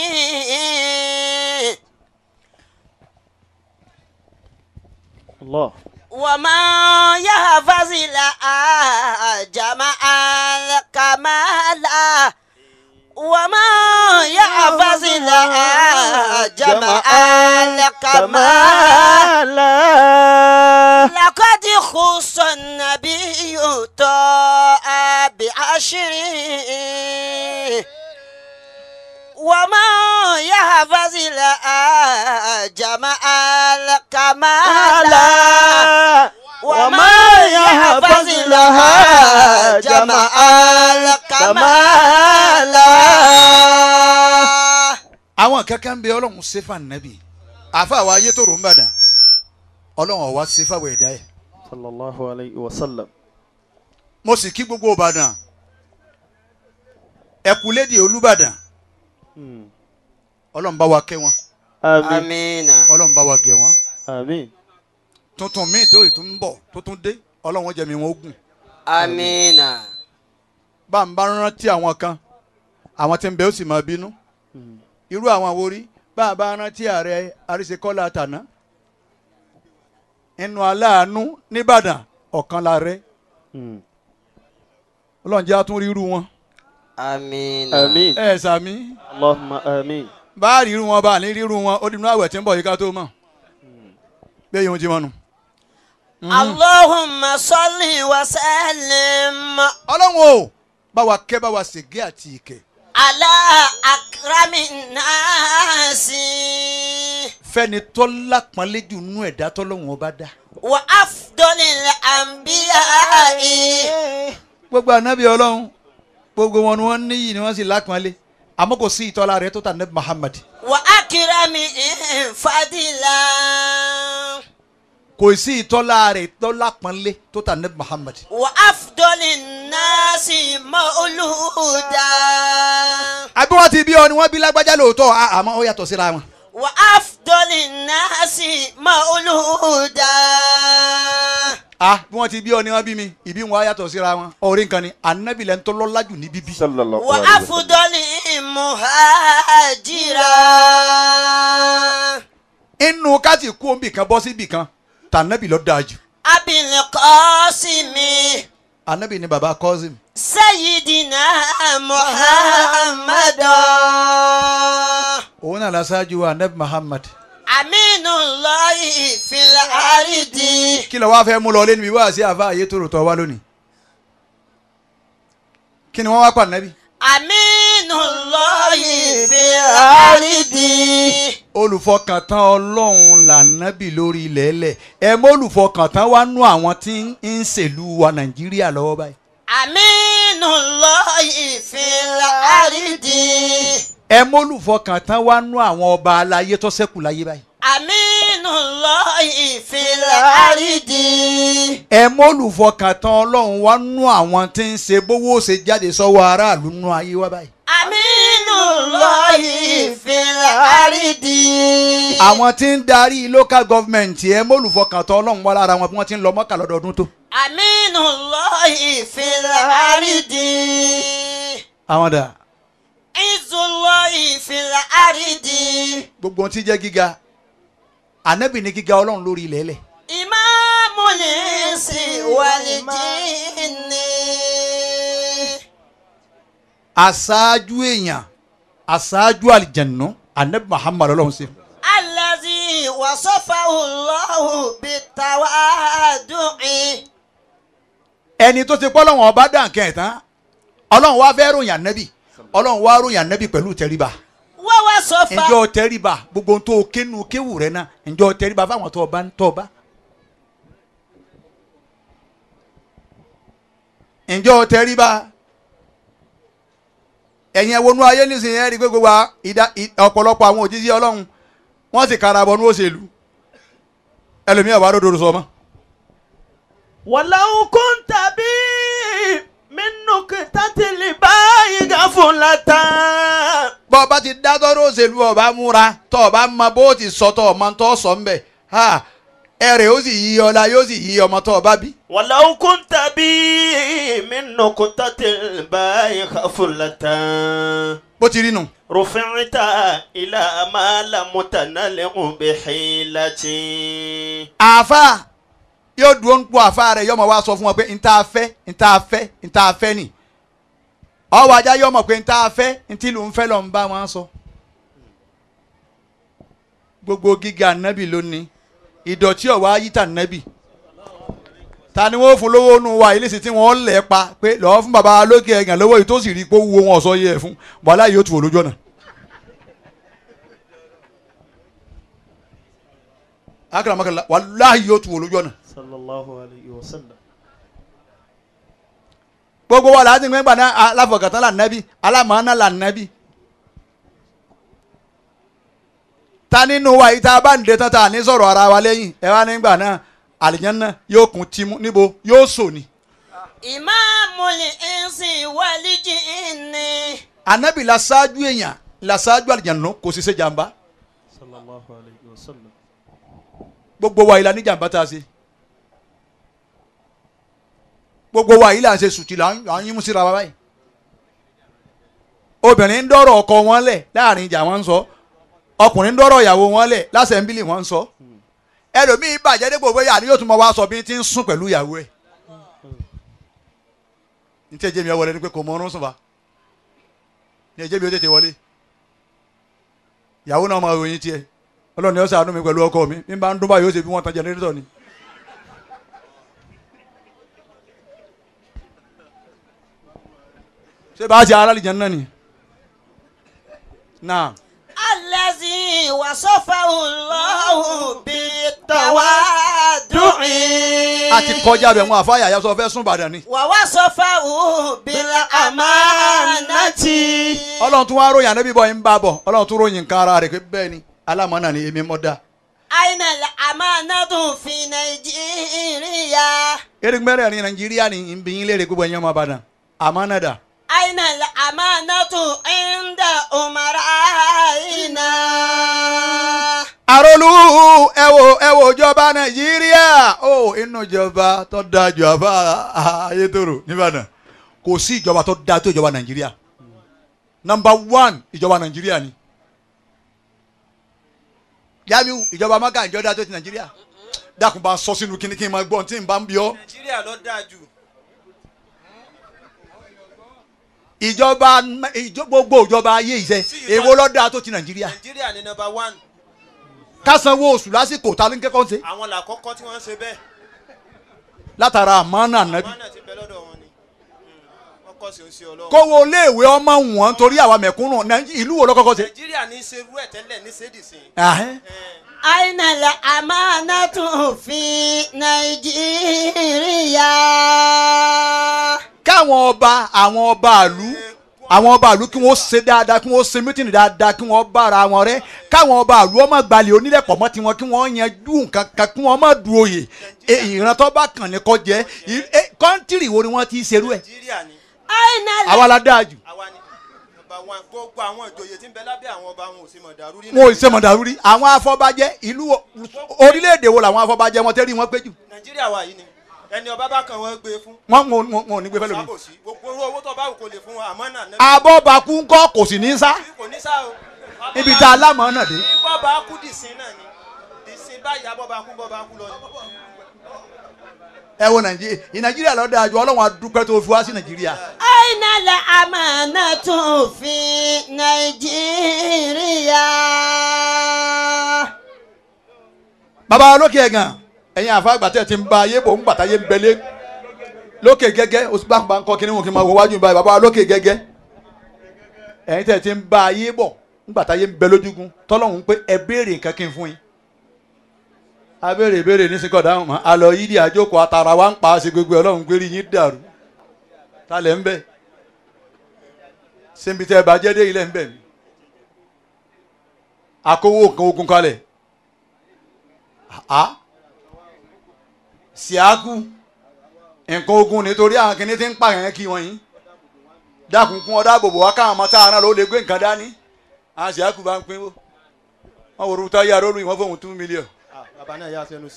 Allah وما يحفظ لها جمع الكمال وما يحفظ لها جمع الكمال لقد خص النبي طاعة بعشر وما يحفظ لها جمع الكمال وما يحفظ لها جمع الكمال. àwọn kankan bẹ ọlọ́run sefa nàbì àfa àwọn ayé tó rò ń bàdàn ọlọ́run ọ̀wá sefa wẹ̀ dá ẹ̀. sallallahu alayhi wa sallam mo sì kí gbogbo ìbàdàn ẹ̀kúlédè olúbàdàn ọlọ́run bá wa kẹ́ wọn àmín ọlọ́run bá wa gẹ̀ wọ́n àmín tuntun míì tó ìtún ń bọ̀ tó tún dé ọlọ́run jẹ́ mi wọn ogun. Amina. bá ń bá rántí àwọn kan àwọn tí ń bẹ ó sì máa bínú irú àwọn àwòrí bá a bá rántí ààrẹ àríṣekọ́lá àtàná inú aláàánú nìbàdàn ọ̀kan la rẹ̀ ọlọ́run jẹ́ àtún rírú wọn. Amina. àmín ẹ sàmí Allahumma àmín bá a rírú wọn bá a ní rírú wọn ó dínú àwẹ̀ tí ń bọ̀ yìí ká tó mọ̀ bẹ́ẹ̀ yóò jí mọ́nu. Allahumma salli wa sallim. ọlọ́run o bá wa kẹ́ bá wa ṣègé àti ìkẹ́ على أكرم الناس fẹ́ni tó lápọ́nlé jù nú ẹ̀dá tọ́lọ́hun ọba dá. وأفضل الأنبياء gbogbo ànábì ọlọ́run gbogbo wọn ni wọ́n níyì ni wọ́n sì lápọ́nlé àmọ́ kò sí ìtọ́lá rẹ̀ tó tà ní Muhammad. وأكرمهم فضلا kò sí ìtọ́lá rẹ̀ tó lápọ́nlé tó tà ní Muhammad. وأفضل الناس مولودا àbí wọ́n ti bí ọ ni wọ́n bí lágbájá lóòótọ́ àmọ́ ó yàtọ̀ síra wọn. وأفضل الناس مولودا bí wọ́n ti bí ọ ni wọ́n bí mi ìbí wọn á yàtọ̀ síra wọn. orí nǹkan ni ànábì lẹ́nu tó lọ́lá jù ní bíbí. وأفضل مهاجرا inú ká ti kú omi kan bọ́ síbì kan tànábì ló dáa jù. أبي القاسم ànábì ni baba Kazim. سيدنا محمد òun náà láṣáájú wa ànábì Muhammad. أمين الله في الأرض kí ló wá fẹ́ mú lọ lé níbi wá sí àfa àyè tó rò tọ́ wá lónìí. kí ni wọ́n wá pa ànábì. أمين الله في الأرض olùfọkàntán ọlọ́run lànábì lórí ilẹ̀ ẹlẹ̀ ẹ mọ olùfọkàntán wá nú àwọn tí ń ṣèlú wa Nàìjíríà lọ́wọ́ báyìí. أمين الله في الأرض ẹ mọ olùfọkàntán wá nú àwọn ọba aláyé tó ṣẹ́kù láyé báyìí. أمين الله في الأرض ẹ mọ olùfọkàntán ọlọ́run wá nú àwọn tí ń ṣe bówó ṣe jáde sọ́wọ́ aráàlú nú ayé wa báyìí. أمين الله في الأرض àwọn tí ń darí local government ẹ mọ olùfọkàntán ọlọ́run wá lára wọn bí wọ́n ti ń lọ Mọ́kà lọ́dọọdún tó. أمين الله في الأرض àwọn dà عز الله في الأرض gbogbo ohun tí jẹ́ gíga ànábì ní gíga ọlọ́run lórí ilẹ̀ ẹlẹ̀. إمام الإنس والجن aṣáájú èèyàn aṣáájú àlìjẹ̀nù ànábì Muhammad ọlọ́run ṣe. الذي وصفه الله بالتواضع ẹni tó ti pọ́ lọ́wọ́n ọba dànkẹ́ ẹ̀ tán ọlọ́run wá fẹ́ ròyìn ànábì ọlọ́run wá ròyìn ànábì pẹ̀lú tẹríba. ووصف ǹjọ́ tẹríba gbogbo ohun tó kéwù kéwù rẹ náà ǹjọ́ tẹríba fáwọn tó ọba ń tọ́ ọba. ǹjọ́ tẹríba ẹ̀yin ẹ̀wọ̀nú ayé nísìnyí ẹ̀rí pé gbogbo ọ̀pọ̀lọpọ̀ àwọn òjíṣẹ́ ọlọ́run wọ́n sì kára bọ̀ ní òṣèlú ẹlòmíràn wà lódò sọmọ. ولو كنت بي من نكتة الباي غفلة bọ́ ọba ti dá tọ́rọ òṣèlú ọba múra tọ́ ọba mọ bó ti sọ tọ́ ọmọ tó sọ ń bẹ̀ ẹ̀rẹ̀ ó sì yí ọlá yóò sì yí ọmọ tó ọba bí. ولو كنت بي من نكتة الباي غفلة bó ti rí nu. رفعت إلى ما لم تنله بحيلة. àáfà yóò dúró ń pọ̀ àáfà rẹ̀ yọmọ wá sọ fún wọn pé ntá fẹ́ ni ọwọ́ ajá yọmọ pé ntá fẹ́ ntí ló ń fẹ́ lọ́n bá wọn sọ. gbogbo gíga nábì lónìí ìdọ̀tí ọ̀wá ayíta nábì ta ni wọ́n fún lówó nù wá ilé sì tí wọ́n lẹ̀ pa pé lọ́wọ́ fún baba lókè ẹ̀gàn lówó yìí tó sì rí i pé ó wúwo wọn ọ̀sọ́ yẹ ẹ̀ fún wàhálà yìí ó tù wò lójú ọ̀nà. akaramakala wàhálà yìí ó tù wò lójú ọ̀nà. sallallahu alayhi wa sallam. gbogbo wa láti gbẹ́ngbà náà aláfọ̀gàtàn là nábì alámọ̀ọ́nà là nábì. ta nínú wa yìí tá a bá ń de tán ta ní sọ̀rọ̀ ara wa lẹ́yìn ẹ wá nígbà náà àlìjẹ́nà yóò kún tìmú níbo yóò sò ní. Imamul insi wal jinni. anabi la ṣáájú èèyàn la ṣáájú àlìjẹ́nà kò sì ṣe jàmbá. sallallahu alayhi wa sallam. gbogbo wa yìí la ní jàmbá tá a ṣe. gbogbo wa yìí la ń ṣe sùtì là ń yín mú síra wa báyìí. obìnrin ń dọ́rọ̀ ọkọ wọn lẹ̀ láàrin ìjà wọn ń sọ ọkùnrin ń dọ́rọ̀ ìyàwó wọn lẹ̀ lásẹ̀ńbílì wọn ń sọ ẹlòmíín bàjẹ́ dé gbogbo yà ni yóò tún mọ wá sọ bí ti ń sùn pẹ̀lú ìyàwó ẹ̀ ní tí ẹjẹ́ mi wọlé ni pé kò mọ ọrùn sùn fa ní ẹjẹ́ mi ó tètè wọlé ìyàwó náà máa ròyìn tiẹ̀ ọlọ́run ni ó ṣàánú mi pẹ̀lú ọkọ mi bí n bá ń dún báyìí ó ṣe bí wọ́n tan jẹnẹrétọ̀ ni. ṣé bá a ṣe aráàlú jẹun náà ni náà. الذي وصفه الله بالتواضع a ti kọjá bẹ̀ wọn àfáyà yà sọ fẹ́ sún Ìbàdàn ni. ووصفه بالأمانة. Ọlọ́run tún wá ròyìn ànábì bọ̀ yín bá bọ̀ Ọlọ́run tún ròyìn nǹkan ara rẹ̀ pé bẹ́ẹ̀ ni alámọ̀nà ni èmi mọ̀ dá. أين الأمانة في نيجيريا؟ erigbẹ́rẹ́ ní Nàìjíríà ní ìbíyín léèrè gbogbo ẹ̀yàn ọmọ Ìbàdàn àmánà dà. أين الأمانة عند أمرائنا؟ àròlù ẹ wo ìjọba Nàìjíríà ó inú ìjọba tó dáa jù àbá Ayétòrò nìbàdàn kò sí ìjọba tó dáa tó ìjọba Nàìjíríà. Number 1 ìjọba Nàìjíríà ni. Jamiu ìjọba maka ìjọ dáa tó ti Nàìjíríà dákun bá sọ sínú kíní kí n máa gbọ́ tí n bá ń bí ọ. Nàìjíríà ló dáa jù. ìjọba gbogbo ìjọba ayé ìṣe èwo ló dáa tó ti Nàìjíríà. Nàìjíríà ni number 1. ká sanwó oṣù lásìkò ta ló ń kẹ́kọ̀ọ́ ṣe. Àwọn làkọ́kọ́ tí wọ́n ń ṣe bẹ́ẹ̀. látara àmánà nàbí. Àmánà ti bẹ lọ́dọ̀ wọn ni. Wọ́n kọ́ sí oṣù Ọlọ́run. kówó iléèwé ọmọ wọn torí àwa mẹ̀kúnnù ìlú wo ló kọ́kọ́ ṣe. Nàìjíríà ní í ṣe irú ẹ̀ tẹ́lẹ̀ ní sédìsìn. أين الأمانة في نيجيريا؟ káwọn ọba àwọn ọba àlú kí wọ́n ṣe dáadáa kí wọ́n ṣe mítìnì dáadáa kí wọ́n bára wọn rẹ́ káwọn ọba àlú ọmọ gbalẹ̀ onílẹ̀pọ̀ mọ́ tiwọn kí wọ́n yanjú nǹkan kan kí wọ́n má du oyè ìran tó bá kàn ní kó jẹ́ kọ́ńtìrì wo ni wọ́n ti ṣerú ẹ̀. Nàìjíríà ni. àwa la dáa jù. Àwa ni. Gbogbo àwọn ìjòyè tí ń bẹ lábẹ́ àwọn ọba wọn ò sí mọ̀ dàrú rí. wọn ò ṣe mọ̀ dàrú rí àwọn afọbajẹ ìlú orílẹ̀-èdè wo làwọn afọbajẹ wọn tẹ́rí wọn pé jù. Nàìjíríà wà yìí ni ẹni ọba bá kàn wọ́n gbé fún. wọn ò ní gbé fẹ́lẹ́ mi. sábòsí gbogbo owó tó bá wù kó lè fún wọn àmọ́ náà. abọ́bakú ńkọ́ kò sì ní sá kò ní sá o. níbi tá a lámọ̀ náà dé. bọ́ba kú dìsín náà ni dìsín báyìí abọ́ba kú lọ ni. ẹ wo Nàìjíríà ló dáa jù Ọlọ́run adúpẹ́ tó fi wá sí Nàìjíríà. أين الأمانة في نيجيريا؟ bàbá wa lókè ẹ̀gàn ẹ̀yin àfàgbà tẹ̀ ti ń ba ayé bò ń gbàtà yé ń bẹ̀lẹ́ lókè gẹ́gẹ́ oṣù bá ń kọ́ kí ni wọn kì í máa wọ wájú báyìí bàbá wa lókè gẹ́gẹ́ ẹ̀yin tẹ̀ ti ń ba ayé bọ̀ ń gbàtà yé ń bẹ lójúgun tọ́lọ́hún pé ẹ béèrè nǹkan kí n fún yín. a béèrè béèrè ní sìnkọ́ dáhùn mọ́ àlọ́ yídì àjókòó àtàrà wa ń pa àṣẹ gbogbo Ọlọ́run gbérí yín dàrú ta lẹ̀ ń bẹ̀ sẹ́ńbi tẹ́ ẹ bá jẹ́ dé ilẹ̀ ń bẹ̀ mí àkówó nǹkan ogun kalẹ̀ síákù nǹkan ogun nítorí àwọn kìnìún ti ń pààyàn kí wọ́n yín dákun kún ọdá bòbò wá káwọn ọmọ táwọn náà ló lè gbé nǹkan dání àwọn síákù bá ń pín wó wọ́n wò rúta yára olú wọ́n fóun 2 mílíọ̀nù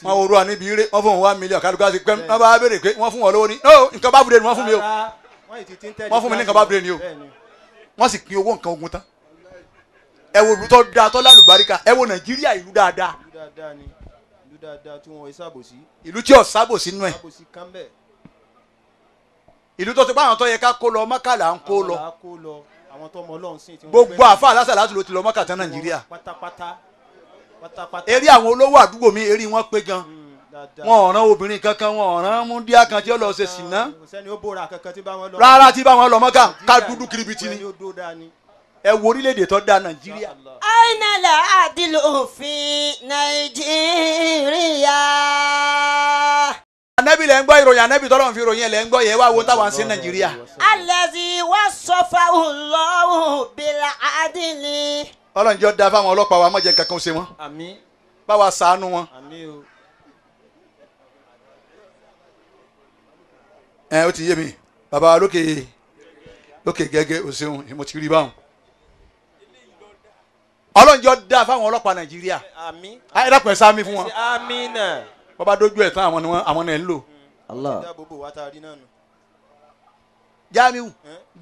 wọ́n wò rú àníbi ire wọ́n fóun 1 mílíọ̀nù kálukú àti pẹ́m wọ́n bá béèrè pé wọ́n fún wọn lówó ní no nǹkan bá búrẹ́ ni wọ́n fún mi o wọ́n fún mi ní nǹkan bá búrẹ́ ni o wọ́n sì pín owó nǹkan ogun tán ẹ wo olùtọ́ da tọ́lá lùbáríkà ẹ wo Nàìjíríà ìlú dáadáa ìlú tí ò sábòsí nú ẹ̀ ìlú tó ti pa àwọn tó yẹ ká kó lọ Mọ́kà là ń kó lọ gbogbo àfa aláṣà láti ló ti lọ Mọ́kà tán Nàìjíríà eré àwọn olówó àdúgbò mi eré wọn pé gan wọn ò rán obìnrin kankan wọn ò rán múndíá kan tí ó lọ ṣe sìná rárá tí bá wọn lọ Mọ́kà ká dúdú kiribiti ni ẹ wo orílẹ̀-èdè tó da Nàìjíríà. أين العدل في نيجيريا؟ Ànábì lẹ́ ń gbọ́ ìròyìn Ànábì tọ́lọ́run fi ròyìn ẹ̀ lẹ́ ń gbọ́ yẹn wá wo táwọn ṣe Nàìjíríà. الذي وصفه الله بالعدل. Ọlọ́run jọ da fáwọn ọlọ́pàá wa má jẹ́ kankan ṣe wọ́n. Àmín. Bá wa ṣàánú wọn. Àmín o. Ó ti yé mi bàbá wa lókè gẹ́gẹ́ o ṣeun mo ti rí báwọn. Ọlọ́run jọ da fáwọn ọlọ́pàá Nàìjíríà. Àmín. Ẹ dákun ẹ sáámi fún wọn. Àmín náà. Bọ́bá dójú ẹ̀ tán àwọn náà ń lò. Allah. Jamiu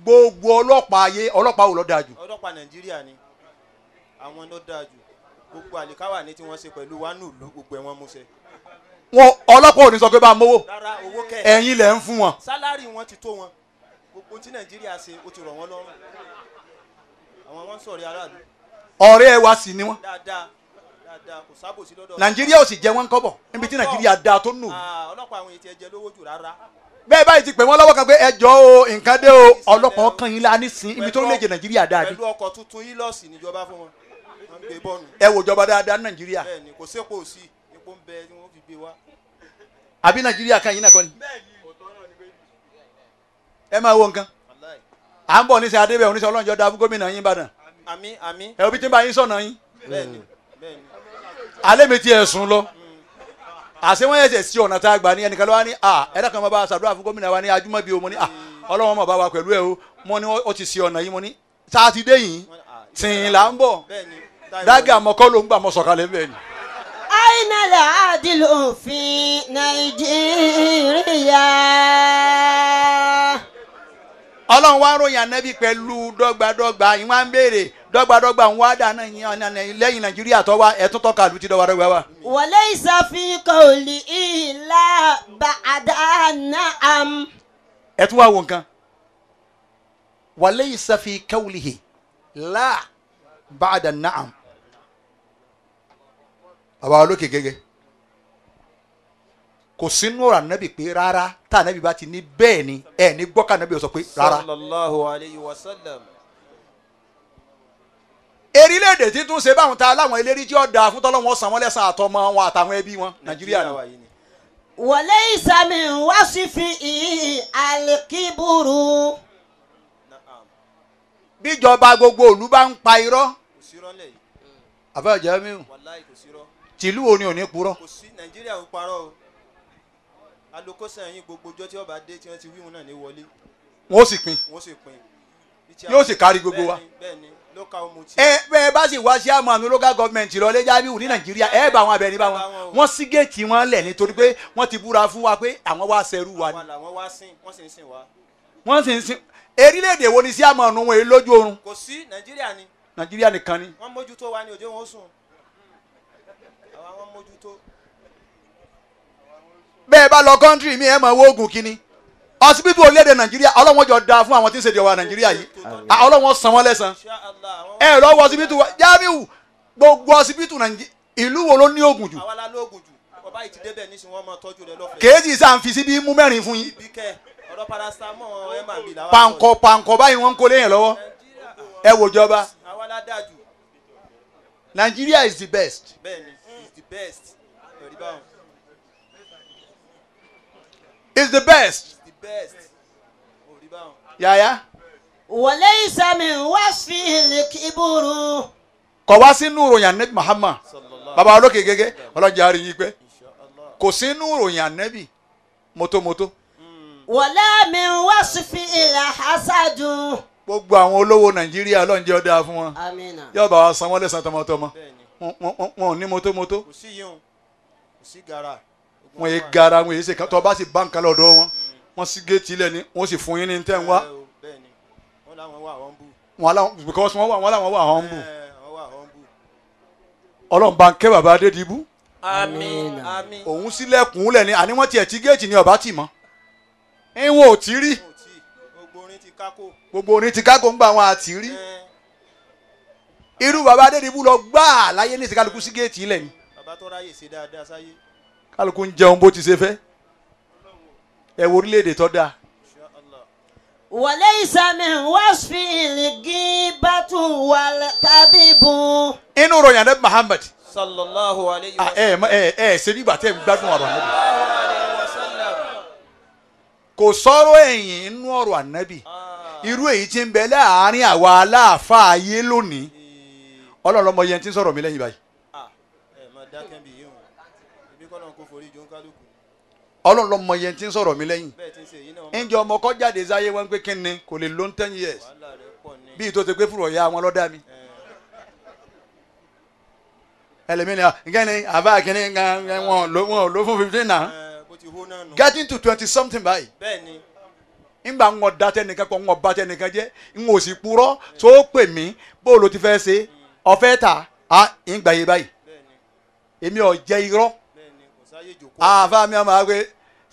gbogbo ọlọ́pàá ayé ọlọ́pàá wò ló dáa jù. Ọlọ́pàá Nàìjíríà ni àwọn ló dáa jù gbogbo àlìkáwà ní tí wọ́n ṣe pẹ̀lú wánú ìlú gbogbo ẹ̀ wọ́n mú ṣe. Wọn ọlọ́pàá ò ní sọ pé bá a mówó. Rárá owó kẹ̀. Ẹ̀yin lẹ̀ ń fún wọn. Sálárì wọn ti tó wọn gbogbo tí Nàìjíríà ṣe ó ti rọ̀ wọ́n lọ́rùn àwọn wọn sọ̀rí aráàlú. Ọ̀rẹ́ ẹ wa sì ni wọ́n. Dáadáa dáadáa kò sábòsí lọ́dọ̀ nàìjíríà ò sì jẹ wọn kọ́bọ̀ níbi tí nàìjíríà dáa tó nù. ọlọ́pàá àwọn ètò ẹ̀jẹ̀ lówó jù rárá. bẹ́ẹ̀ báyìí ti pè wọ́n lọ́wọ́ kan pé ẹjọ́ o nǹkan dé o ọlọ́pàá kan yín la nísìn ibi tó lè jẹ nàìjíríà dáa dé. pẹ̀lú ọkọ̀ tuntun yìí lọ́ọ̀sì níjọba fún wọn wọ́n gbé bọ́ọ̀nù. ẹ wò jọba dáadáa ní nàìjíríà. bẹ́ẹ̀ni kò sépo sí epo ń bẹ tí wọ́n fi gbé wá. àbí nàìjíríà kan yín náà kọ́ ni. ẹ máa wo nǹkan. à ń bọ̀ níṣẹ́ adébẹ̀ oníṣẹ́ ọlọ́njọ́ da fún gómìnà yín Ìbàdàn. àmín àmín. ẹ òbí tí ń bá yín sọ̀nà yín. bẹ́ẹ̀ni bẹ́ẹ̀ni. alẹ́ mi ti ẹ̀ sùn lọ. àṣẹ wọn ẹsẹ̀ sí ọ̀nà tá a gbà ní ẹnìkan ló wá ní ẹ̀dá kan máa bá a ṣàdúrà fún gómìnà wa ní Ajimobi o mo ní ọlọ́wọ́n máa bá wa pẹ̀lú ẹ o mo ní ó ti sí ọ̀nà yìí mo ní sátidé yìí tìǹ là ń bọ̀ dágà mọ́kọ́ ló ń gbà mọ́ sọ̀kalẹ̀ bẹ́ẹ̀ ni. Aina al-adilu fi Nigeria. ọlọ́run wá ròyìn ànábì pẹ̀lú dọ́gbadọ́gba yìí wá ń béèrè dọ́gbadọ́gba ń wá dáná lẹ́yìn nàìjíríà tó wá ẹ̀tún tọ́ka lù tí dọ́gbadọ́gba wà. Wa laysa fi qawli illa ba'da na'am. ẹ tún wá wo nǹkan wa laysa fi qawlihi la ba'da na'am. bàbá wa lókè gẹ́gẹ́ kò sínú ọ̀rọ̀ ànábì pé rárá tá ànábì bá ti ní bẹ́ẹ̀ ni ẹ̀ ní gbọ́ ká ànábì sọ pé rárá. sallallahu alayhi wa sallam. erílẹ̀-èdè tí tún ṣe báwọn ta láwọn eléré tí ó da fún tọ́lọ́wọ́n san wọ́n lẹ́sàn àtọmọ wọn àtàwọn ẹbí wọn nàìjíríà ni. Wa laysa min wasfihi al-kibru. bíjọba gbogbo òlu bá ń pa irọ́ àbẹ́ ọ̀jẹ̀ mi ò tìlú wo ni ò ní purọ́. kò sí nàìjíríà ń parọ́ o alokóṣàn yín gbogbo ọjọ́ tí ọba dé tí wọ́n ti wíwùn náà ní wọlé. wọ́n ó sì pín yóò sì kárí gbogbo wa. bẹ́ẹ̀ni local muti. bẹ́ẹ̀ bá sì wá sí àmọ́ local government lọ lẹ́jà bíi ní nàìjíríà ẹ bá àwọn abẹ́ni bá wọn wọ́n sí géètì wọn lẹ̀ nítorí pé wọ́n ti búra fún wa pé àwọn wá ṣẹrú wa ni. àwọn wá sìn wọ́n sì ń sìn wá. wọ́n sì ń sìn erílẹ̀-èdè wo ni sí àmọ́ ọ̀nù wọn èyí lójú oorun. kò sí nàìjíríà ni. nàìjíríà nìkan ni. wọ́n mójútó wa ni òjò wọn ó sùn. àwọn mójútó. bẹ́ẹ̀ bá lọ kọ́ńtírì mi ẹ̀ mọ̀ owó oògùn kínní ọsibítù orílẹ̀-èdè nàìjíríà ọlọ́wọ́n jọ da fún àwọn tí ń ṣèjọba wa nàìjíríà yìí ọlọ́wọ́n san wọ́n lẹ́san ẹ lọ́wọ́ ọsibítù wa Jamiu gbogbo ọsibítù ìlú wo ló ní oògùn jù. àwa la lóògùn jù ọba yìí ti débẹ̀ nísìnyí wọ́n máa tọ́jú rẹ̀ lọ́fẹ̀ẹ́. kéèjì sáà ń fi síbí mú mẹ́rin fún yín. ibi kẹ ọ̀dọ́ paracetamol ẹ̀ máa bì láwa. pàǹkọ̀ báyìí wọ́n ń kó léyìn lọ́wọ́ ẹ wò jọba. àwa la dáa jù. Nigeria is the best. bẹ́ẹ̀ni is the best. lórí báwọn. is the best. best. lórí báwọn. yàyà. Wa laysa min wasfihi al-kibru. kọ̀ wá sínú ìròyìn ànábì Muhammad bàbá olókè gẹ́gẹ́ ọlọ́jà rí yín pé kò sínú ìròyìn ànábì mótómótó. Wala min wasfihi al-hasadu. gbogbo àwọn olówó nàìjíríà ọlọ́njẹ́ ọ̀dà fún wọn Amina. yóò bá wa san wọ́n lẹ́san tọmọtọmọ wọn ò ní mótómótó. kò sí yín o kò sí gara. wọn yé gara wọn yé ṣe kan tó bá sì bá nǹkan lọ́dọ̀ wọn wọn sì géètì ilẹ̀ ni wọn sì fún yín ní tẹ́ ń wá. bẹ́ẹ̀ni wọn làwọn wà wọn bù. wọn làwọn because wọn làwọn wà wọn bù. ọlọ́run bá ń kẹ́ bàbá Adédìbú. àmín àmín. òun sílẹ̀kùn lẹ̀ ni àní wọ́n tiẹ̀ tí géètì ni ọ̀bá tì mọ́. ìwọ̀n ò tí rí. gbogbo orin ti kákó ń gbà wọn àti rí. irú bàbá Adédìbú lọ gbáà láyé ní ìsìnkálukú sí géètì ilẹ̀ ni. bàbá tó ráyè ṣe dáadáa sáyé. kálukú ń jẹun bó ti ṣe fẹ́. ẹ wo orílẹ̀-èdè tó dáa. Wa laysa min wasfihi al-ghibatu wal-kadhibu. inú ròyìn ànábì Muhammad. sallallahu alayhi wa sallam. ṣe bí ìgbà tẹ́ ń gbádùn ọ̀rọ̀ ànábì. kò sọ̀rọ̀ ẹ̀yìn inú ọ̀rọ̀ ànábì irú èyí tí ń bẹ láàárín àwa aláàfáà ayé lónìí ọlọ́lọ́mọ yẹn tí ń sọ̀rọ̀ mi lẹ́yìn báyìí. ọlọ́lọ́mọ yẹn tí ń sọ̀rọ̀ mi lẹ́yìn. ǹjẹ́ ọmọ kọ́ jáde sáyé wọn pé kí ni kò lè ló ń 10 years bí tó ti pé fúrọ̀ ya wọn lọ́dà mi. ẹlẹ́mìnira nǹkan ni àbá kìíní wọn ló fún 15 náà getting to 20 something báyìí. ńgbà ń wọ́n da tẹnìkan kọ́ ń wọ́n bá tẹnìkan jẹ́ ń wò sí purọ́ tó pè mí bó ló ti fẹ́ ṣe ọ̀fẹ́ ta ń gbà yé báyìí èmi ò jẹ irọ́ àfa mi ọmọ àgbẹ̀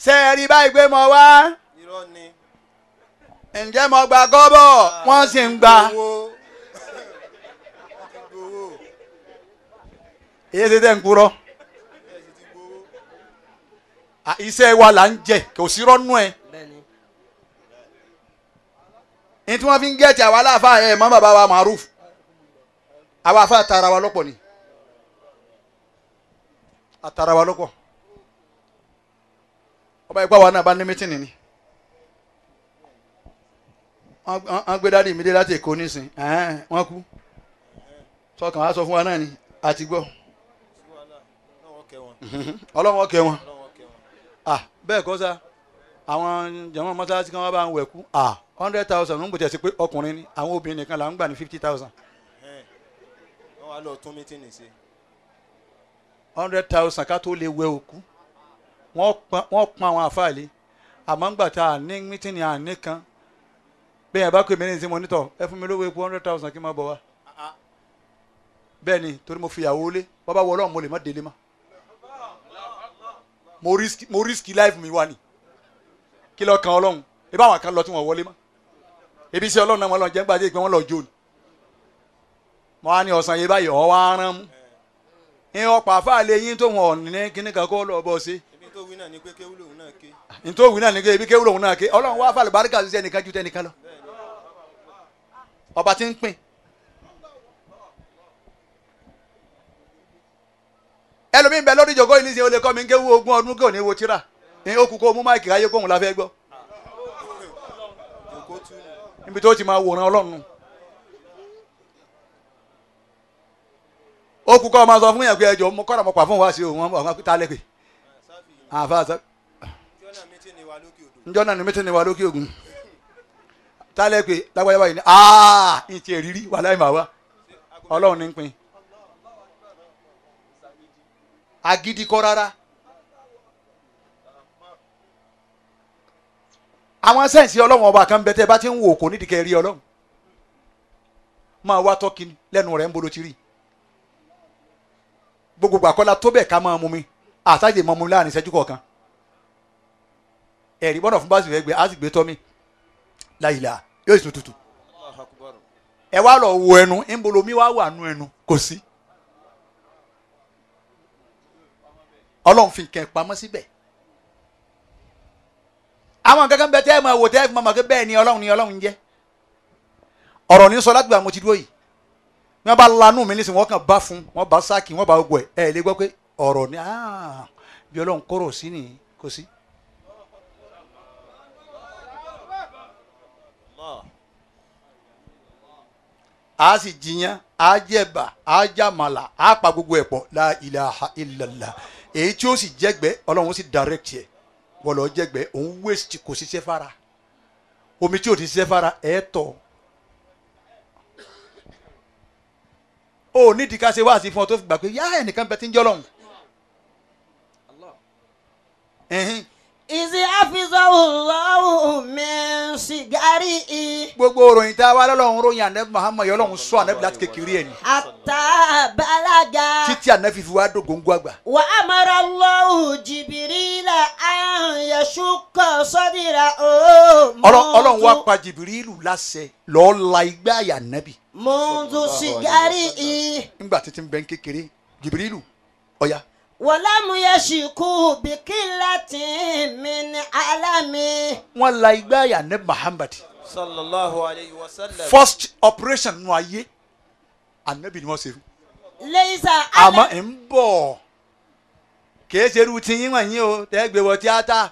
ṣe é rí báyìí pé mo wá ǹjẹ́ mo gba kọ́bọ̀ wọ́n sì ń gba èyí ṣe tẹ́ ń kúrọ́ iṣẹ́ wa là ń jẹ kò sí rọ́nú ẹ̀ ní tí wọ́n fi ń gẹ̀ẹ́tì àwa aláàfáà ẹ̀ mọ́ bàbá wa Maruf àwa afáà tara wa lọ́pọ̀ ni àtara wa lọ́pọ̀ ọba ìgbà wa náà bá ní mítìnì ni wọ́n gbé dáàdì mi dé láti Èkó nísìn wọ́n kú sọkàn wá sọ fún wa náà ni àti gbọ́ ọlọ́wọ́ kẹ́ wọn bẹ́ẹ̀ kọ́ sá àwọn jàmọ́ mọ́sálásí kan wá bá ń wẹ̀kú 100,000 ń gbọ́dọ̀ sí pé ọkùnrin ni àwọn obìnrin nìkan là ń gbà ní 50,000. wọ́n wá lọ tún mítìnì ṣe. 100,000 ká tó lè wẹ òkú wọ́n pọn àwọn àfáàlì àmọ́ ń gbà tá a ní mítìnì àní kan bẹ́ẹ̀ yẹn bá pè mí ní ìsinmi onítọ̀ ẹ fún mi lówó epo 100,000 kí n máa bọ̀ wá. bẹ́ẹ̀ ni torí mo fi ìyàwó lé bàbá wọ Ọlọ́run mo lè má délé mọ́ mo riski life mi wá ni kí lọ kan Ọlọ́run ibà àwọn kan lọ tí wọ́n wọlé mọ́ ebi sí Ọlọ́run náà wọ́n lọ jẹ́ ń gbàdé ìpín wọn lọ jó ni mo wá ní ọ̀sán yé báyìí ọ̀ wá rán mú ní ọ̀pọ̀ àfáàlẹ̀ yín tó wọn ní kíní kan kó lọ bọ́ sí. ibi tó wí náà ni pé kéwú lòun náà ké. ní tó wí náà ni pé ibi kéwú lòun náà ké Ọlọ́run wá fàlẹ̀ báríkà sí ẹnìkan ju tẹnìkan lọ ọba tí ń pín. ẹlòmíín bẹ lórí ìjòkó yìí ní sẹ o lè kọ́ mi ń kéwú 20 ọdún kò ní wo tíra ní ó kú kó mú máìkì ayé kóhun la fẹ́ gbọ́ níbi tó ti máa wòran Ọlọ́run ó kú kọ́ máa sọ fún yàn pé ẹjọ́ mo kọ́ra mo pa fún wa sí òun àwọn tá lẹ́pẹ̀ àfáàsá njọ́ náà ni mítí ni wà lókè ògùn tá lẹ́pẹ̀ lágbàáyé báyìí ní ìtì èrírí wà láì máa wá Ọlọ́run ní pín agídí kọ́ rárá àwọn sẹ́ǹsì Ọlọ́run ọba kan bẹ tẹ́ bá ti ń wò kò nídìí kẹ́ rí Ọlọ́run máa wá tọ́kì lẹ́nu rẹ̀ ń bolo ti rí gbogbo àkọlá tó bẹ̀ ká máa mú mi àtàjè mọ́ mu láàrin ìṣẹ́jú kọ̀ọ̀kan ẹ̀rí bọ́nà fún bá sì fẹ́ gbé á sì gbé tọ́ mi láyìlá yóò sì tutù ẹ wá lọ wo ẹnu ń bolo mi wá wà nú ẹnu kò sí Ọlọ́run fi kẹ́ pamọ́ síbẹ̀ àwọn kankan bẹ tẹ́ ẹ máa wò tẹ́ ẹ fi máa mọ̀ pé bẹ́ẹ̀ ni Ọlọ́run jẹ́ ọ̀rọ̀ ní sọ láti gbà mo ti dúró yìí wọ́n bá lanú mi nísìnyí wọ́n kàn bá fún wọ́n bá sáàkì wọ́n bá gbọ́ ẹ̀ lè gbọ́ pé ọ̀rọ̀ ni bí Ọlọ́run kọ́rọ̀ sí ni kò sí. a sì jiyàn a jẹ̀bà a jàmàlà a pa gbogbo ẹ̀ pọ̀ la ilaha illallah èyí tí ó sì jẹ́gbẹ́ Ọlọ́run sì direct yẹ wọ́n lọ jẹ́gbẹ́ òun waste kò sí sẹ́fara omi tí ò ti sẹ́fara ẹ̀ tọ̀. ó nídìí ká ṣe wáàsí fún ọ tó fi gbà pé yá ẹnìkan bẹ tí ń jọ lọ́hùn. ìsì àfisọ́wọ́ mi ṣìgárí i. gbogbo òròyìn tá a wá lọ́lọ́run ròyìn ànẹ́bí Muhammad yọ lọ́hùn sọ ànẹ́bí láti kékeré ẹ̀ ni. àtàbàlágà. títí ànẹ́bí fi wá dògóńgó àgbà. wà á mara lọ́wọ́ jìbìrìlà àyànṣúkọ̀ sọ́dìrà ó. Ọlọ́run wá pa jìbìrìlù láṣẹ lọ́ọ́ la igbá àyà ànẹ́bí. mọ́tò ṣìgárí i. nígbà títí ń bẹ ń kékeré jìbìrìlù ọ̀ya. wàlámù yẹ ṣìkú bìkínláti min alami. wọ́n la igbá àyà ànẹ́bí Muhammad. sallallahu alayhi wa sallam. first operation nù ayé ànẹ́bí ni wọ́n ṣe fún. lẹ́yìnsà àmọ́ ẹ̀ ń bọ̀ kìí ṣe irú tí yín wọ̀nyí o tẹ́ gbé wọ tíátà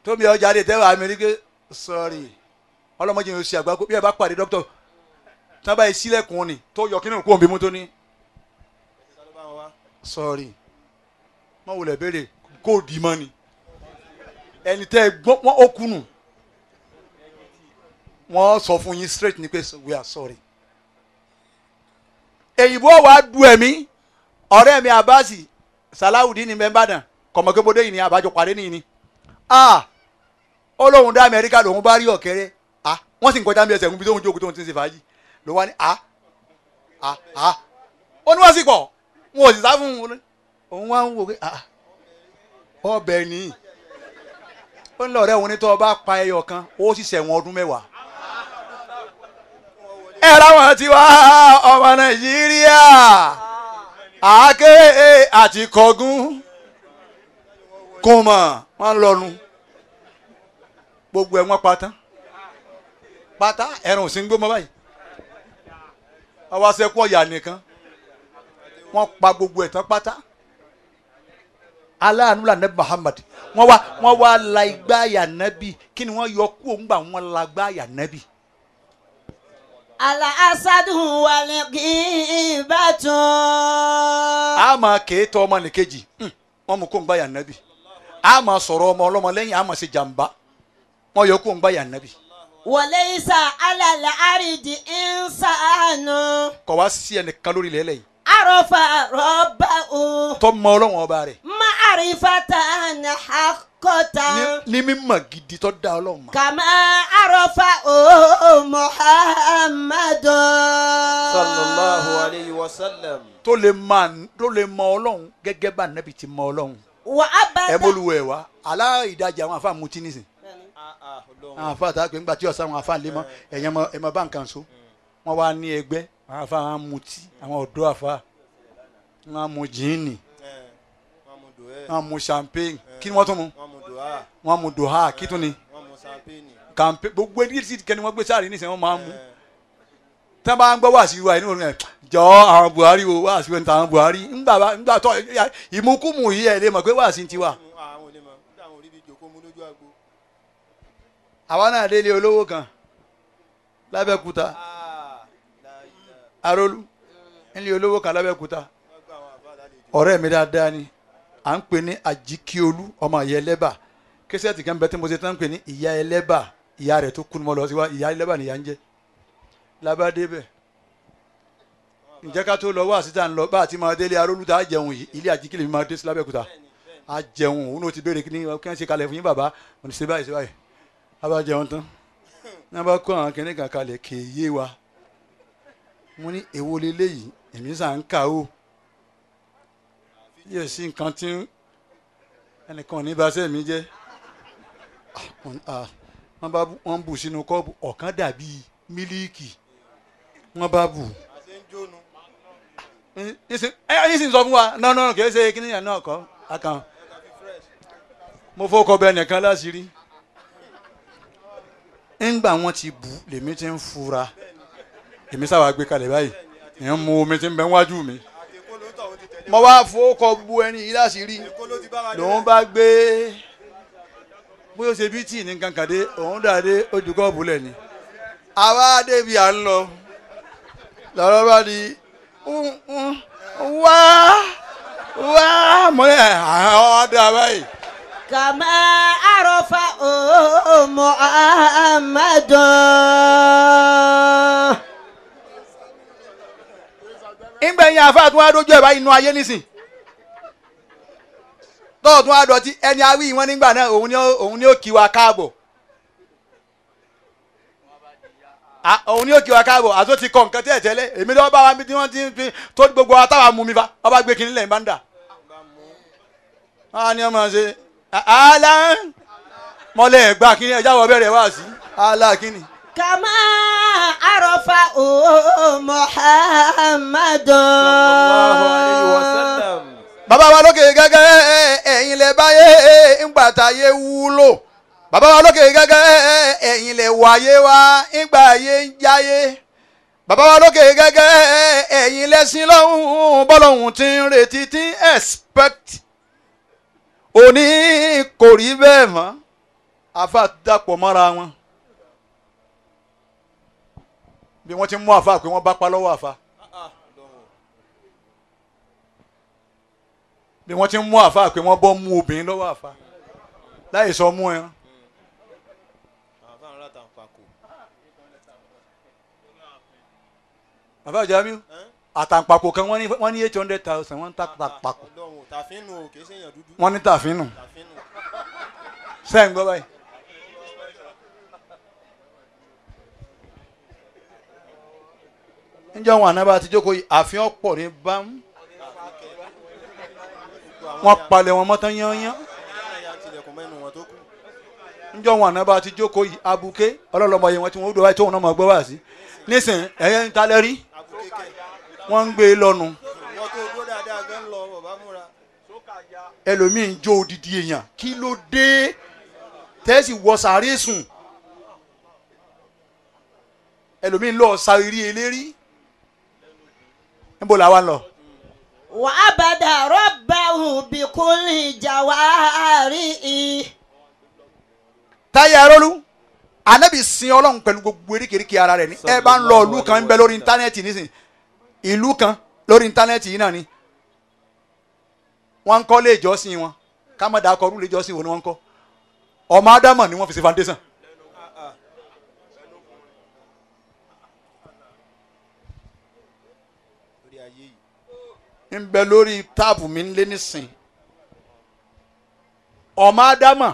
tómi ọjà lè tẹ́wọ̀ amẹ́ríkà sọ́ọ̀rì ọlọ́mọdé yóò ṣe àgbákò bí ẹ bá pàdé dókítà tí wọ́n bá yẹ sílẹ̀kùn ni tó yọ kínní kó òun bí mú tó ní. sọ́ọ̀rì wọ́n wulẹ̀ béèrè kóòdì mọ́ ni ẹni tẹ́ gbọ́ wọ́n ó kùnù wọ́n sọ fún yín straight ni pé we are sorry. èyìnbó wa du ẹ̀mí ọ̀rẹ́ mi abasi salawudi ni mẹ́mbàdàn kọ̀mọ̀kébodé yìí ni àbájọ parí nìyí ni ó lóun dá Amẹ́ríkà lòun bá rí ọ̀kẹ́rẹ́ wọ́n sì ń kọjá bí ẹsẹ̀ ń bí tóun jókòó tóun ti ń ṣe fàájì ló wá ní ó ní wọ́n sì pọ̀ wọn ò sì sá fún un òun wá ń wò pé ọbẹ̀ ni ó ń lọ ọ̀rẹ́ òun ní tó o bá pa ẹyọ kan ó sì ṣẹ̀wọ̀n ọdún 10. ẹ láwọn ti wá ọmọ Nàìjíríà àáké àti kọ̀gún kùmọ̀ wọ́n lọ́nu gbogbo ẹ̀ wọ́n patán pátá ẹ̀rùn sí ń gbó mọ́ báyìí ọwọ́ sẹ́kù ọ̀yà nìkan wọ́n pa gbogbo ẹ̀ tán pátá aláàánú là nẹ́bí Muhammad wọ́n wá la igbá àyà nẹ́bí kí ni wọ́n yọ kú òun gbà wọ́n la igbá àyà nẹ́bí. Ala asadu wale gibatun. a máa kéétọ́ ọmọ nìkejì wọ́n mú kó ń gbá àyà nẹ́bí a máa sọ̀rọ̀ ọmọ ọlọ́mọ lẹ́yìn a máa ṣe jàǹbá wọ́n yọ kó ń gbá àyà nẹ́bí. Walaysa ala al-ardi insanu. kọ̀ wá sí ẹnìkan lórí ilẹ̀ ẹlẹ́yìn. Arafa rabbahu. tó mọ ọlọ́wọ́n ọba rẹ̀. Ma'rifatan haqqatan. ní mímọ̀ gidi tó dá ọlọ́run mọ̀. Kama arafa Muhammadun. sallallahu alayhi wa sallam. tó lè mọ ọlọ́run gẹ́gẹ́ bá nẹ́bí ti mọ ọlọ́run. Wa abada. ẹ bólú ẹ wá aláìdájà àwọn àfa mutí nísìn. àwọn àfa àtàwọn pé ńgbà tí ọ̀sán àwọn àfa lè mọ ẹ̀yẹ mọ bá nǹkan so wọ́n wá ní ẹgbẹ́ àwọn àfa àwọn mutí àwọn ọ̀dọ́ àfa wọ́n mu jíìnì wọ́n mu champagne kí ni wọ́n tún mu wọ́n mu doha kí tún ni kàmpé gbogbo ẹni tí kẹ́ni wọ́n gbé sáré nísìnyí wọ́n máa ń mu tí wọ́n bá ń gbọ́ wá sí wa inú òun ẹ̀ jọ àwọn Buhari o wá sí wọn tàwọn Buhari ńgbà tó ìmúkúmù yìí ẹ̀ lè mọ̀ pé wá sí ti wà. àwa náà délé olówó kan lábẹ́kúta arólú nílé olówó kan lábẹ́kúta ọ̀rẹ́ mi dáadáa ni à ń pè ní Ajikobi ọmọ ìyá ẹlẹ́bà kẹsẹ́ẹ̀tì kan bẹ tí mo ṣe tán ń pè ní ìyá ẹlẹ́bà ìyá rẹ̀ tó kú ni mo lọ sí wa ìyá ẹlẹ́bà nìyá ń jẹ́ lábàdé bẹ̀ ǹjẹ́ ká tó lọ wá síta ń lọ bá àti máa délé arólú tá a jẹun yìí ilé Ajikobi mi máa dé sí lábẹ́kúta a jẹun òun ló ti béèrè kí ni wọ́n ṣe kalẹ̀ fún yín bàbá mo ní ṣe báyìí ṣe báyìí a bá jẹun tán ní a bá kó àwọn kìnìún kan kalẹ̀ kéye wa mo ní èwo leléyìí èmi sà ń kà ó yóò sí nǹkan tí ẹnìkan ní bá sẹ́mi jẹ́ wọ́n bù sínú kọ́ọ̀bù ọ̀kan dàbí mílíìkì wọ́n bá bù yín sì ń sọ fún wa náà kì í ṣe kíní yẹn náà kọ́ akàn mo fọkọ bẹ nìkan láṣìírí ńgbà wọn ti bù lèmi ti ń fura èmi sábà gbé kalẹ̀ báyìí ìyẹn mu omi ti ń bẹ wájú mi mo wá fọkọ bu ẹni yìí láṣìírí lòun bá gbé bóyá ó ṣe bí tíì ní kankàdé òun dàdé ojúkọ́ bùlẹ̀ ni àwa débi à ń lọ lọ́rọ́ bá di wá mọ́lẹ̀ àwọn ọ̀dà báyìí. Kama arafa Muhammadun. ìgbẹ̀yìn àfáà tún wá dójú ẹ̀ báyìí inú ayé nísìn tọ́ọ̀ tún wá dọ̀tí ẹni awí wọn nígbà náà òun ni ó kí wa káàbọ̀ òun ni ó kí wa káàbọ̀ àti ó ti kọ nǹkan tí ẹ̀ tẹ́lẹ̀ èmi lọ́wọ́ bá wa bí wọ́n ti ń fi tó gbogbo wa táwa mú mi fa ọba gbé kinní lẹ́yìn bá ń dà wọ́n á ní ọmọ ṣe àlà mọ́lẹ̀ ẹ̀gbá kinní ẹ̀já wọ bẹ̀rẹ̀ wá sí àlà kinní. Kama arafa Muhammadun. sallallahu alayhi wa sallam. bàbá wa lókè gẹ́gẹ́ ẹ̀yin lẹ báyé ńgbà táyé wúlò bàbá wa lókè gẹ́gẹ́ ẹ̀yin lẹ wáyé wá ńgbà ayé ń jáyé bàbá wa lókè gẹ́gẹ́ ẹ̀yin lẹ́sìn lọ́hùn bọ́lọ́hùn tí ń retí tí ń expect òní kò rí bẹ́ẹ̀ mọ́ àfa dàpọ̀ mọ́ra wọn bí wọ́n ti mú àfa pé wọ́n bá pa lọ́wọ́ àfa. bí wọ́n ti ń mú àfa pé wọ́n bọ́ mú obìnrin lọ́wọ́ àfa láì sọ mú ẹ. bàbá Jamiu àtàǹpàkò kan wọ́n ní 800,000 wọ́n ń tàǹpàkò wọ́n ní tàfínù sẹ́yìn gbọ́ báyìí. níjọ́ wọn àná bá ti jókòó yìí àfihàn pọ̀ ní bámú wọ́n palẹ̀ wọn mọ́tán yányán níjọ́ wọn àná bá ti jókòó yìí abuké ọlọ́lọ́mọ yẹn wọn tí wọ́n dọ̀ báyìí tóun náà mọ̀ gbọ́ wá sí nísìn ẹ̀yẹ́ ń talẹ́ rí wọ́n ń gbé e lọ́nu ẹlòmíì ń jó odidi èèyàn kí ló dé tẹ́sí wọ sàárè sùn ẹlòmíì ń lọ sàárì eléri níbo làwa ń lọ. وعبد ربه بكل جوارحه. táyà arólú anabi sin Ọlọ́run pẹ̀lú gbogbo eríkèéríkèé ara rẹ̀ ni ẹ bá ń lọ ìlú kan ń bẹ lórí íńtánẹ́ẹ̀tì nísìn ìlú kan lórí íńtánẹ́ẹ̀tì yìí náà ni wọ́n ń kọ́ lé ìjọsìn wọn ká má dáa kọrú lé ìjọsìn wọn ni wọ́n ń kọ́ ọmọ ádámà ni wọ́n fi ṣe foundation. ń bẹ lórí táàbù mi ń lé nísìn ọmọ ádámà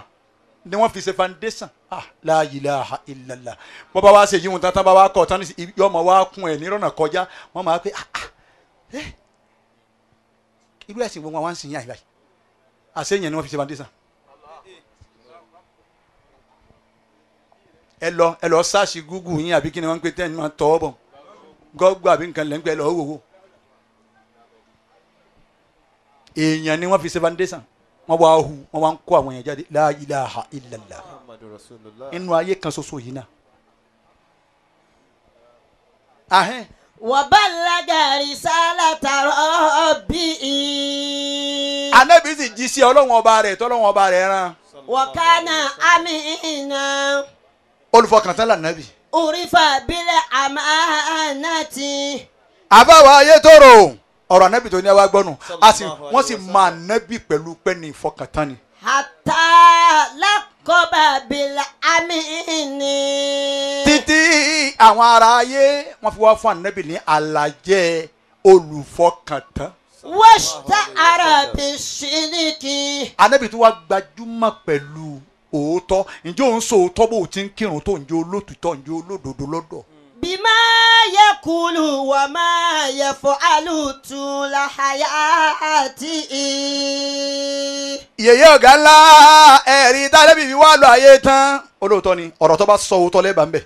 ni wọ́n fi ṣe foundation. La ilaha illallah bọ́ba wa ṣe yíwọ̀n tán bá wa kọ̀ tán yọ ọmọ wa kún ẹ̀ nírọ̀nà kọjá wọ́n máa pé irú ẹ̀sìn gbogbo àwọn sìn yàn báyìí àṣeyàn ni wọ́n fi ṣe foundation. ẹ lọ sáàsì Google yín àbí kí ni wọ́n ń pè tẹ́ni máa tọ́ bọ̀ gọ́gbà àbí nǹkan lẹ́ńpẹ́ lọ́wọ́ wò èèyàn ni wọ́n fi ṣe foundation wọ́n wá hu wọ́n wá ń kó àwọn èèyàn jáde la ilaha illallah inú ayé kan ṣoṣo yìí náà. وبلغ رسالة ربه. Ànábì sì jí sí Ọlọ́run ọba rẹ̀ tọ́lọ́run ọba rẹ̀ rán. وكان أمينا. olùfọkàntán l'Ànábì. عرف بالأمانة. àbáwá ayé tóró ọ̀rọ̀ Ànábì tó ní ẹ wá gbọ́nù wọ́n sì máa Ànábì pẹ̀lú pẹ́ni ìfọkàntán ni. حتى لقب بالأمين. títí àwọn ará ayé wọ́n fi wá fún Ànábì ní alàjẹ́ olùfọkàntán. واشتهر بالشرك. Ànábì tó wá gbajúmọ̀ pẹ̀lú òótọ́ ǹjẹ́ òun sọ òótọ́ bó ti ń kírun tó ǹjẹ́ olótùtọ́ ǹjẹ́ olódodo lọ́dọ̀. بما يقول وما يفعل طول حياته. yèyé ọ̀gá ńlá ẹ̀rí tálẹ́bì fi wá lọ ayé tán olóòótọ́ ni ọ̀rọ̀ tó bá sọ òótọ́ lẹ́bàá ń bẹ̀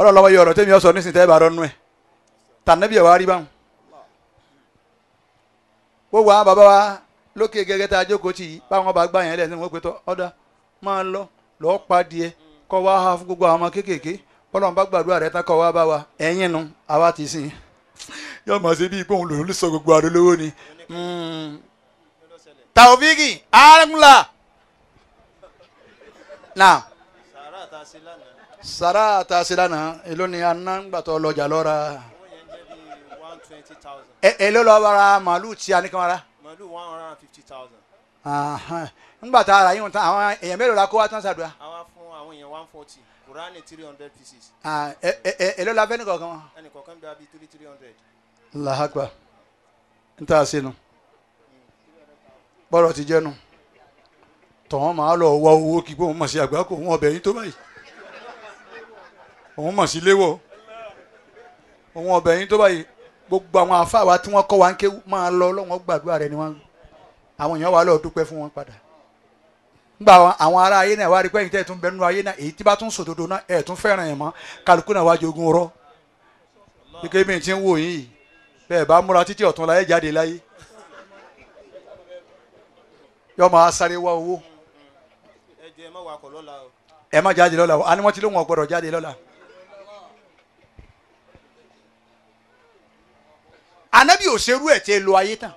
ọlọ́lọ́wọ́ yẹ ọ̀rọ̀ tẹ́mi ọ̀sọ̀ nísìnyí tẹ́ bá rọ́nú ẹ̀ tànẹ́bì ẹ̀ wá rí báwọn. gbogbo àwọn bàbá wa lókè gẹ́gẹ́ tá a jókòó tì í báwọn bá gbà yẹn lẹ́sìn wọ́n pé tọ́ ọ̀dà máa lọ lọ́ọ́ padìẹ kọ́ wá ha fún gbogbo àwọn ọmọ kéékèèké bọ́lọ́n bá gbàdúrà rẹ̀ tán kọ́ wá bá wa ẹ̀yìn nu àwa ti sìn yóò mọ̀ sí bí ipò òun lòún lè sọ gbogbo àdó lówó ni. Taofiki aramula na sara ta se lánàá èló ni aná gbàtọ lọjà lọra èló lọ bara màálù tí a ní kan ara. màálù 150,000. ńgbà tá a rà yín tán àwọn èèyàn mélòó la kó wá tán ṣàdúrà. àwa fún àwọn èèyàn 140 Kùránì 300 pieces. èló la fẹ́ ní kọ̀ọ̀kan wọn. ẹnì kọ̀ọ̀kan bí i 300. Allahu Akbar n ta se nu bọ́lọ̀ ti jẹ́nu tọ̀wọ́n máa lọ wá owó kí pé òun mọ̀ sí àgbákò òun ọbẹ̀ yín tó báyìí òun mọ̀ sí léwọ̀ òun ọbẹ̀ yín tó báyìí gbogbo àwọn àfáàwá tí wọ́n kọ́ wa ń ké máa lọ lọ́wọ́ gbàdúrà rẹ ni wọ́n àwọn èèyàn wà lọ́ọ́ dúpẹ́ fún wọn padà nígbà àwọn ará ayé náà wá rí pẹ́yìn tẹ́ ẹ̀ tún bẹ́ẹ̀ nínú ayé náà èyí tí bá tún sòdodo náà ẹ̀ tún fẹ́ràn ẹ̀ mọ́ kálukú náà wá jogún rọ́ kíkẹ́ bí n ti ń wò yín yìí bẹ́ẹ̀ bá múra títí ọ̀tún láyé jáde láyé yọ máa sáré wá owó. ẹ jẹ́ ẹ má wakọ̀ lọ́la o. ẹ má jáde lọ́la o àní wọ́n ti lóun ọ̀gbọ́dọ̀ jáde lọ́la. Ànábì ò ṣerú ẹ̀ tí ẹ lo ayé tán.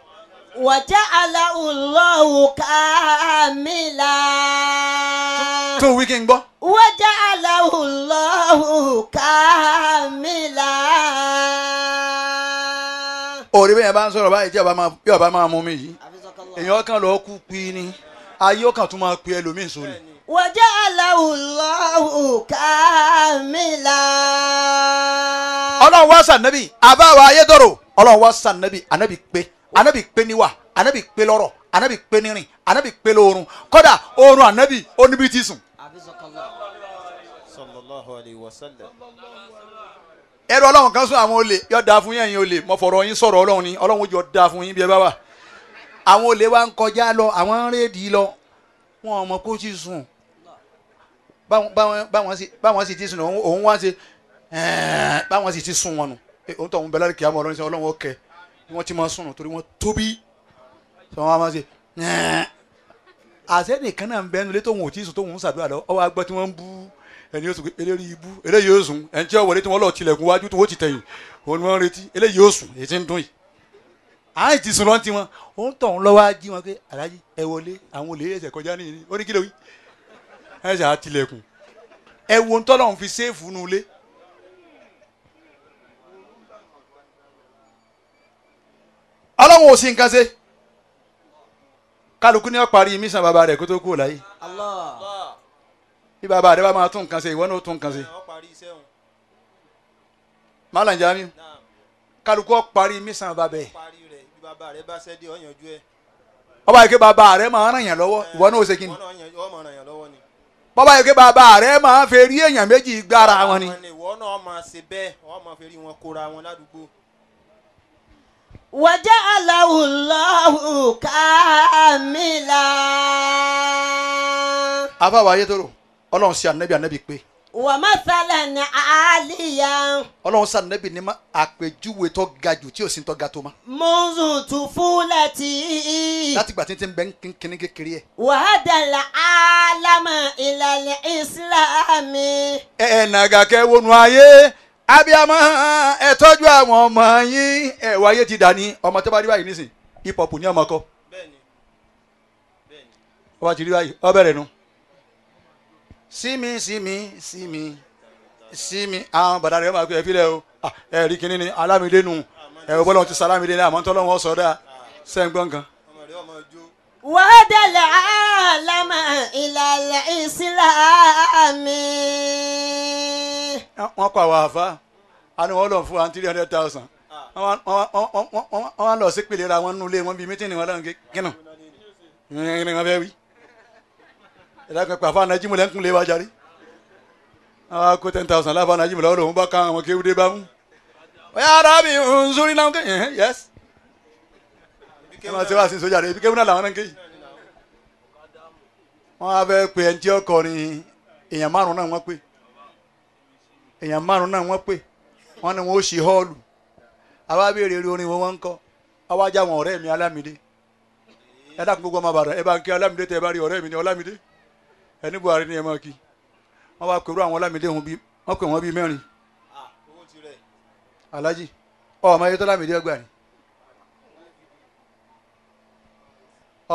وجعله الله كاملا. tó wí kí n gbọ́. وجعله الله كاملا. òrí bẹ́ẹ̀ bá ń sọ̀rọ̀ báyìí tí ọba máa mú mi yìí èèyàn kan lọ́ọ́ kú pín ní ayé ó kàn tún máa pe ẹlòmíín sórí. وجعله الله كاملا. ọlọ́run wá sànẹ́bì àbáwá ayédọ̀rọ̀ ọlọ́run wá sànẹ́bì ànábì pé níwà ànábì pé lọ́rọ̀ ànábì pé nírìn ànábì pé lóorun kódà oorun ànábì ó níbi tí sùn. sallallahu alayhi wa sallam. ẹrù ọlọ́run kan sún àwọn olè yóò dáa fún yín ẹ̀yin olè mo fọ̀rọ̀ yín sọ̀rọ̀ ọlọ́run ni ọlọ́run yóò dáa fún yín bí ẹ bá wà. àwọn olè wa ń kọjá lọ àwọn ń rédìí lọ wọn ò mọ kó tí sùn báwọn sì ti sùn òun wá ṣe báwọn sì ti sùn wọn nù òun tó ń bẹ lárí kìá ọlọ́run ọkẹ bí wọ́n ti máa sùn torí wọ́n tóbi tí wọ́n máa ṣe àṣẹ́nìkan náà ń bẹ́nu lé tóun ò tí ì sùn tóun ń ṣàdúrà lọ ọwọ́ agbọ́ tí wọ́n ń bú ẹni yóò sùn pé eléyìí ibú eléyìí yóò sùn ẹni tí ó wọlé tí wọ́n lọ tilẹ̀kùn wájú tí wọ́n ti tẹ̀yìn òun ni wọ́n ń retí eléyìí yóò sùn èyí tí ń dún yìí àyè ti sùn lọ́n ti wọn òun tọ̀ ń lọ́wọ́ á jí wọn pé aláàjì ẹ wọlé àwọn olè ẹsẹ̀ kọjá nìyí ó ní kí ló wí ẹsẹ̀ á tilẹ̀kùn ẹ wo ń tọ́lọ̀ ń fi séèfù nulẹ̀ ọlọ́run ò sí nǹkan ṣe kálukú ní ó parí mísàn bàbá rẹ̀ kó tó kúrò láyé bí bàbá rẹ̀ bá máa tún nǹkan ṣe ìwọ náà ó tún nǹkan ṣe Malam Jamiu kálukú ó parí mísàn bàbá ẹ̀ ọba yìí ké bàbá rẹ̀ máa ràn yàn lọ́wọ́ ìwọ náà ó ṣe kí ni bàbá yìí ké bàbá rẹ̀ máa fẹ́ rí èèyàn méjì gbára wọn ni. ìwọ náà máa ṣe bẹ́ẹ̀ wọ́n máa fẹ́ rí wọn kóra wọn ládùúgbò. وجعله الله كاملا. àfàwọ̀ ayé tó rò ọlọ́run sí ànábì pé. ومثلا عاليا. ọlọ́run sí ànábì ní àpèjúwe tó ga jù tí ò sí tó ga tó ma. منذ طفولتي. láti gbà títí ń bẹ kíní kékeré ẹ̀. وهدى العالم إلى الإسلام. nàgà kẹ́ wọnú ayé abiyamọ ẹ tọ́jú àwọn ọmọ yín ẹ wáyé ti dání ọmọ tó bá rí báyìí nísìn hip hop ní ọmọ kọ ọba ti rí báyìí ọ bẹ̀rẹ̀ nu sími àwọn bàdá rẹ máa gbé ẹ fílẹ̀ o ẹ rí kíní ni Alámídé nu ẹ ò bọ́lá wọn ti sọ Alámídé ní àmọ́ tọ́lọ́wọ́ sọ̀dá sẹ́ńgbọ́n kan. وهدى العالم إلى الإسلام. wọ́n kọ́ àwọn àfa àni wọ́n lọ fún wa 300,000 wọ́n lọ sí pèlè ra wọn nulẹ̀ wọn bíi mítìnì wọn lọ́nà kínú ní wọn fẹ́ wí ìdákan pàfà Nàìjíríà múlẹ̀ ń kúnlẹ̀ wá járí àwọn kó 10,000 láfa Nàìjíríà lọ́wọ́ lòun bá ká àwọn kéwúdé bá mú ọ̀yá arábì ń sórí náà kẹ́yìn yẹ́sì wọ́n ti wá sí sójà rẹ̀ ibi kéwúdé làwọn náà ń kéyìí wọ́n á fẹ́ pe ẹni tí ó kọrin èèyàn márùn náà wọ́n pè èèyàn márùn náà wọ́n pè wọ́n ní wọ́n ó ṣe họ́ọ̀lù àwa béèrè orin wọn ń kọ́ àwa já wọn ọ̀rẹ́ mi Alámídé ẹ dákun gbogbo ọmọ Ìbàdàn ẹ bá ń kí Alámídé tẹ ẹ bá rí ọ̀rẹ́ mi ní Ọlámídé ẹni Buhari ni ẹ máa kí wọ́n wá pẹ̀lú àwọn Ọlámídé wọ́n pè wọ́n bíi mẹ́rin Alhaji ọmọ ayé tó Lámídé ọgbà ni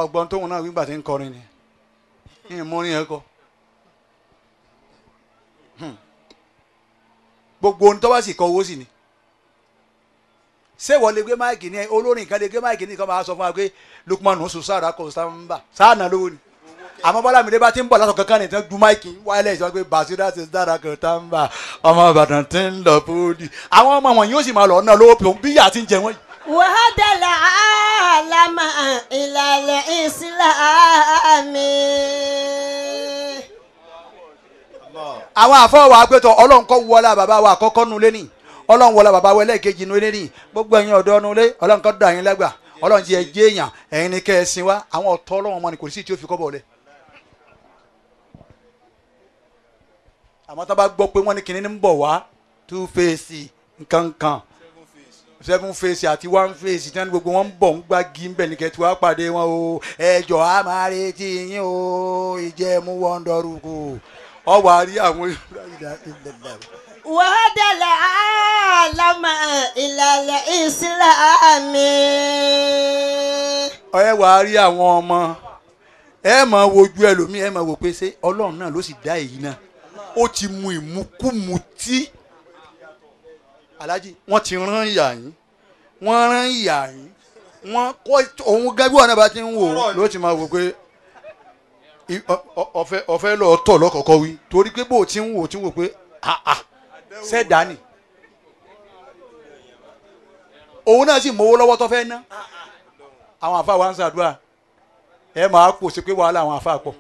ọgbọ́n tóun náà wígbà tí ń kọrin ni ìmúrin ẹ̀kọ́ gbogbo ohun tó bá sì kọ owó sì ni ṣé wọ́n lè gbé máìkì ní olórin kan lè gbé máìkì ní kan máa sọ fún wa pé Lukman oṣù sára kò sáńbà sáànà lówó ni àmọ́ Bọ́lá Mídé bá ti ń bọ̀ látọ̀ kankan nìkan ju máìkì wáyé sọ pé Basira ti dára kò sáńbà ọmọ Ìbàdàn ti ń lọ bóódì àwọn ọmọ wọn yóò sì máa lọ ọ̀nà lówó pé bí yà ti ń jẹ wọ́n. وهدى العالم إلى الإسلام. àwọn àfọwọ́ àgbẹ̀tọ̀ ọlọ́run kọ́ wọlé bàbá wa àkọ́kọ́ nulẹ̀ ní ọlọ́run wọlé bàbá wa ẹlẹ́ẹ̀kejì nulẹ̀ ní gbogbo ẹ̀yin ọ̀dọ́ nulẹ̀ ọlọ́run kọ́ dà yín lágbà ọlọ́run ti ẹ̀ jẹ́ èèyàn ẹ̀yin ni kẹ́ ẹ sin wa àwọn ọ̀tọ́ ọlọ́run ọmọ ni kò sí tí ó fi kọ́ bọ̀ lẹ̀. àmọ́ tó bá gbọ́ pé wọ́n ní kinní ń bọ̀ wá 2 face nkankan 7 face àti 1 face tí wọ́n ní gbogbo wọn ń bọ̀ ń gbági ń bẹ̀ ní kẹ́tù wá pàdé wọn o ẹjọ́ á máa retí yín o ìjẹ́mu wọ́ndọ̀rùkù ọwọ́ àrí àwọn وهدى العالم إلى الإسلام. ẹ wà á rí àwọn ọmọ ẹ máa wojú ẹlòmíì ẹ máa wò pé ṣé ọlọ́run náà ló sì dá èyí náà ó ti mu ìmukúmu tí Alhaji wọ́n ti rán ìyá yín wọ́n rán ìyá yín wọ́n kọ́ òun gẹ́gẹ́ bí wọn náà bá ti ń wò ló ti máa wò pé ọ̀fẹ́ lọ tọ̀ lọ́kọ̀ọ̀kọ̀ wí torí pé bó ti ń wò pé ṣẹ̀dá ni òun náà sì mówó lọ́wọ́ tó fẹ́ ná àwọn àfa wa ń ṣàdúrà ẹ máa pò sí pé wàhálà àwọn àfa pọ̀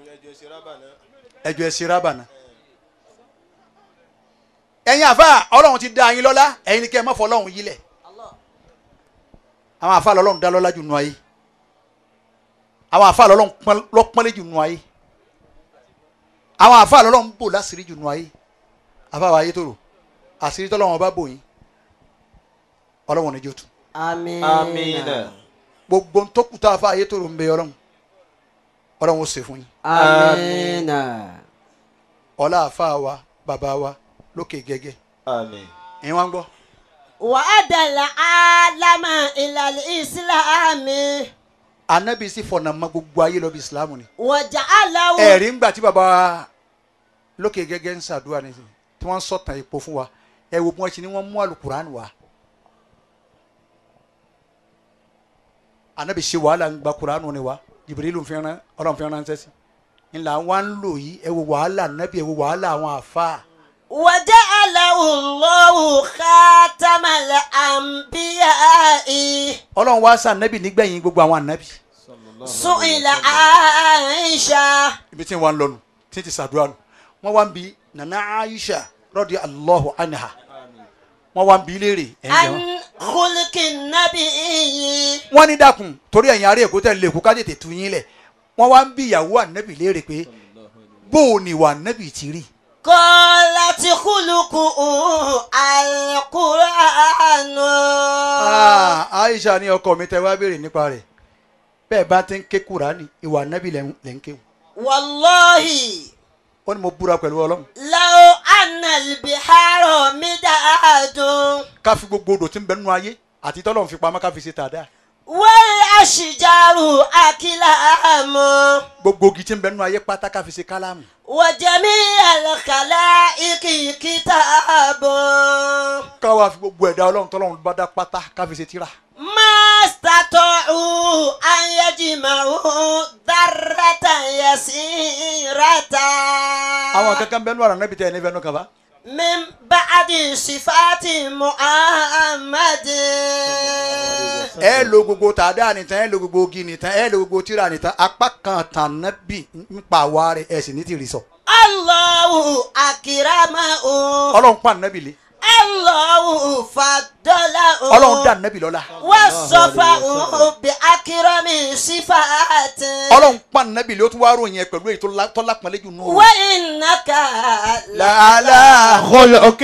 ẹjọ́ ẹ ṣe rábànà ẹ̀yin àfa ọlọ́run ti dá yín lọ́lá ẹ̀yin ni kẹ́ ẹ má fọ ọlọ́run yílẹ̀ àwọn àfa lọ́lọ́run dá lọ́lá jù nù ayé àwọn àfa lọ́lọ́run lọ́pọ́nlé jù nù ayé àwọn àfa lọ́lọ́run bò láṣìírí jù nù ayé àfa wa ayé tòrò àṣírí tọ́lọ́run bá bò yín ọlọ́run ní jò tù. àmín. àmín. gbogbo ntọ́kùtà àfa ayé tòrò ń bẹ ọlọ́run ọlọ́run ó ṣe fún yín. Amina. ọlá àfa wa bàbá wa lókè gẹ́gẹ́. Àmín. ìyẹn wá ń gbọ́. وأدى العالم إلى الإسلام anabi sì fọ̀nà mọ́ gbogbo ayé lọ bí ìsìlámù ni. وجعله ẹ̀rí ńgbà tí bàbá wa lókè gẹ́gẹ́ ń ṣàdúrà ní tí wọ́n ń sọ̀tàn epo fún wa ẹ wo bí wọ́n ṣe ní wọ́n mú àlùkùránì wá. anabi ṣe wàhálà ń gba kùránì ni wa Jibrilu fẹ́ràn ọlọ́run fẹ́ràn ránṣẹ́ sí ńlá wa ń lò yìí ẹ wo wàhálà anabi ẹ wo wàhálà àwọn àfa. وجعله الله خاتم الأنبياء ọlọ́run wá sá anabi nígbẹ̀yìn gbogbo àwọn anabi. سئل عائشة ibi tí wọ́n ń lọ́nu tí ti ṣàdúrà nù wọ́n wá ń bi nana Aisha radiyallahu anha wọ́n wá ń bi léèrè عن خلق النبي wọ́n ní dákun torí ẹ̀yin ará èkó tẹ̀ lè kó ká tètè tu yín lẹ̀ wọ́n wá ń bi ìyàwó ànábì léèrè pé bó o ní ìwà ànábì ti rí. قالت خلقه القرآن Aisha ní ọkọ mi tẹ wá béèrè nípa rẹ̀ bẹ́ẹ̀ bá ti ń ké Kùránì ìwà ànábì lẹ́ ń ké. والله ó ní mo búra pẹ̀lú Ọlọ́run. لو أن البحار مداد ká fi gbogbo odò tí ń bẹ nínú ayé àti tọ́lọ́run fi pamọ́ ká fi ṣe tàdá. والأشجار أكلام gbogbo igi tí ń bẹ nínú ayé pátá ká fi ṣe kálámù. وجميع الخلائق كتاب ká wá fi gbogbo ẹ̀dá Ọlọ́run tọ́lọ́run bá dá pátá ká fi ṣe tírà. ما استطاعوا أن يجمعوا ذرة يسيرة àwọn kankan bẹ nínú àrà nábì tẹ ẹ nífẹ̀ẹ́ nù kaba. من بعد صفات محمد ẹ lo gbogbo tàdá nìtàn ẹ lo gbogbo ogi nìtàn ẹ lo gbogbo tírà nìtàn apá kan tàn nábì nípa àwa rẹ̀ ẹ sì ní tìrì sọ. الله أكرمه Ọlọ́run pa nábì lé الله فضله Ọlọ́run dá nábì lọ́lá وصفه بأكرم صفات Ọlọ́run pa nábì lé ó tún wá ròyìn ẹ pẹ̀lú èyí tó lápọnlé jù nù. وإنك làálà خلق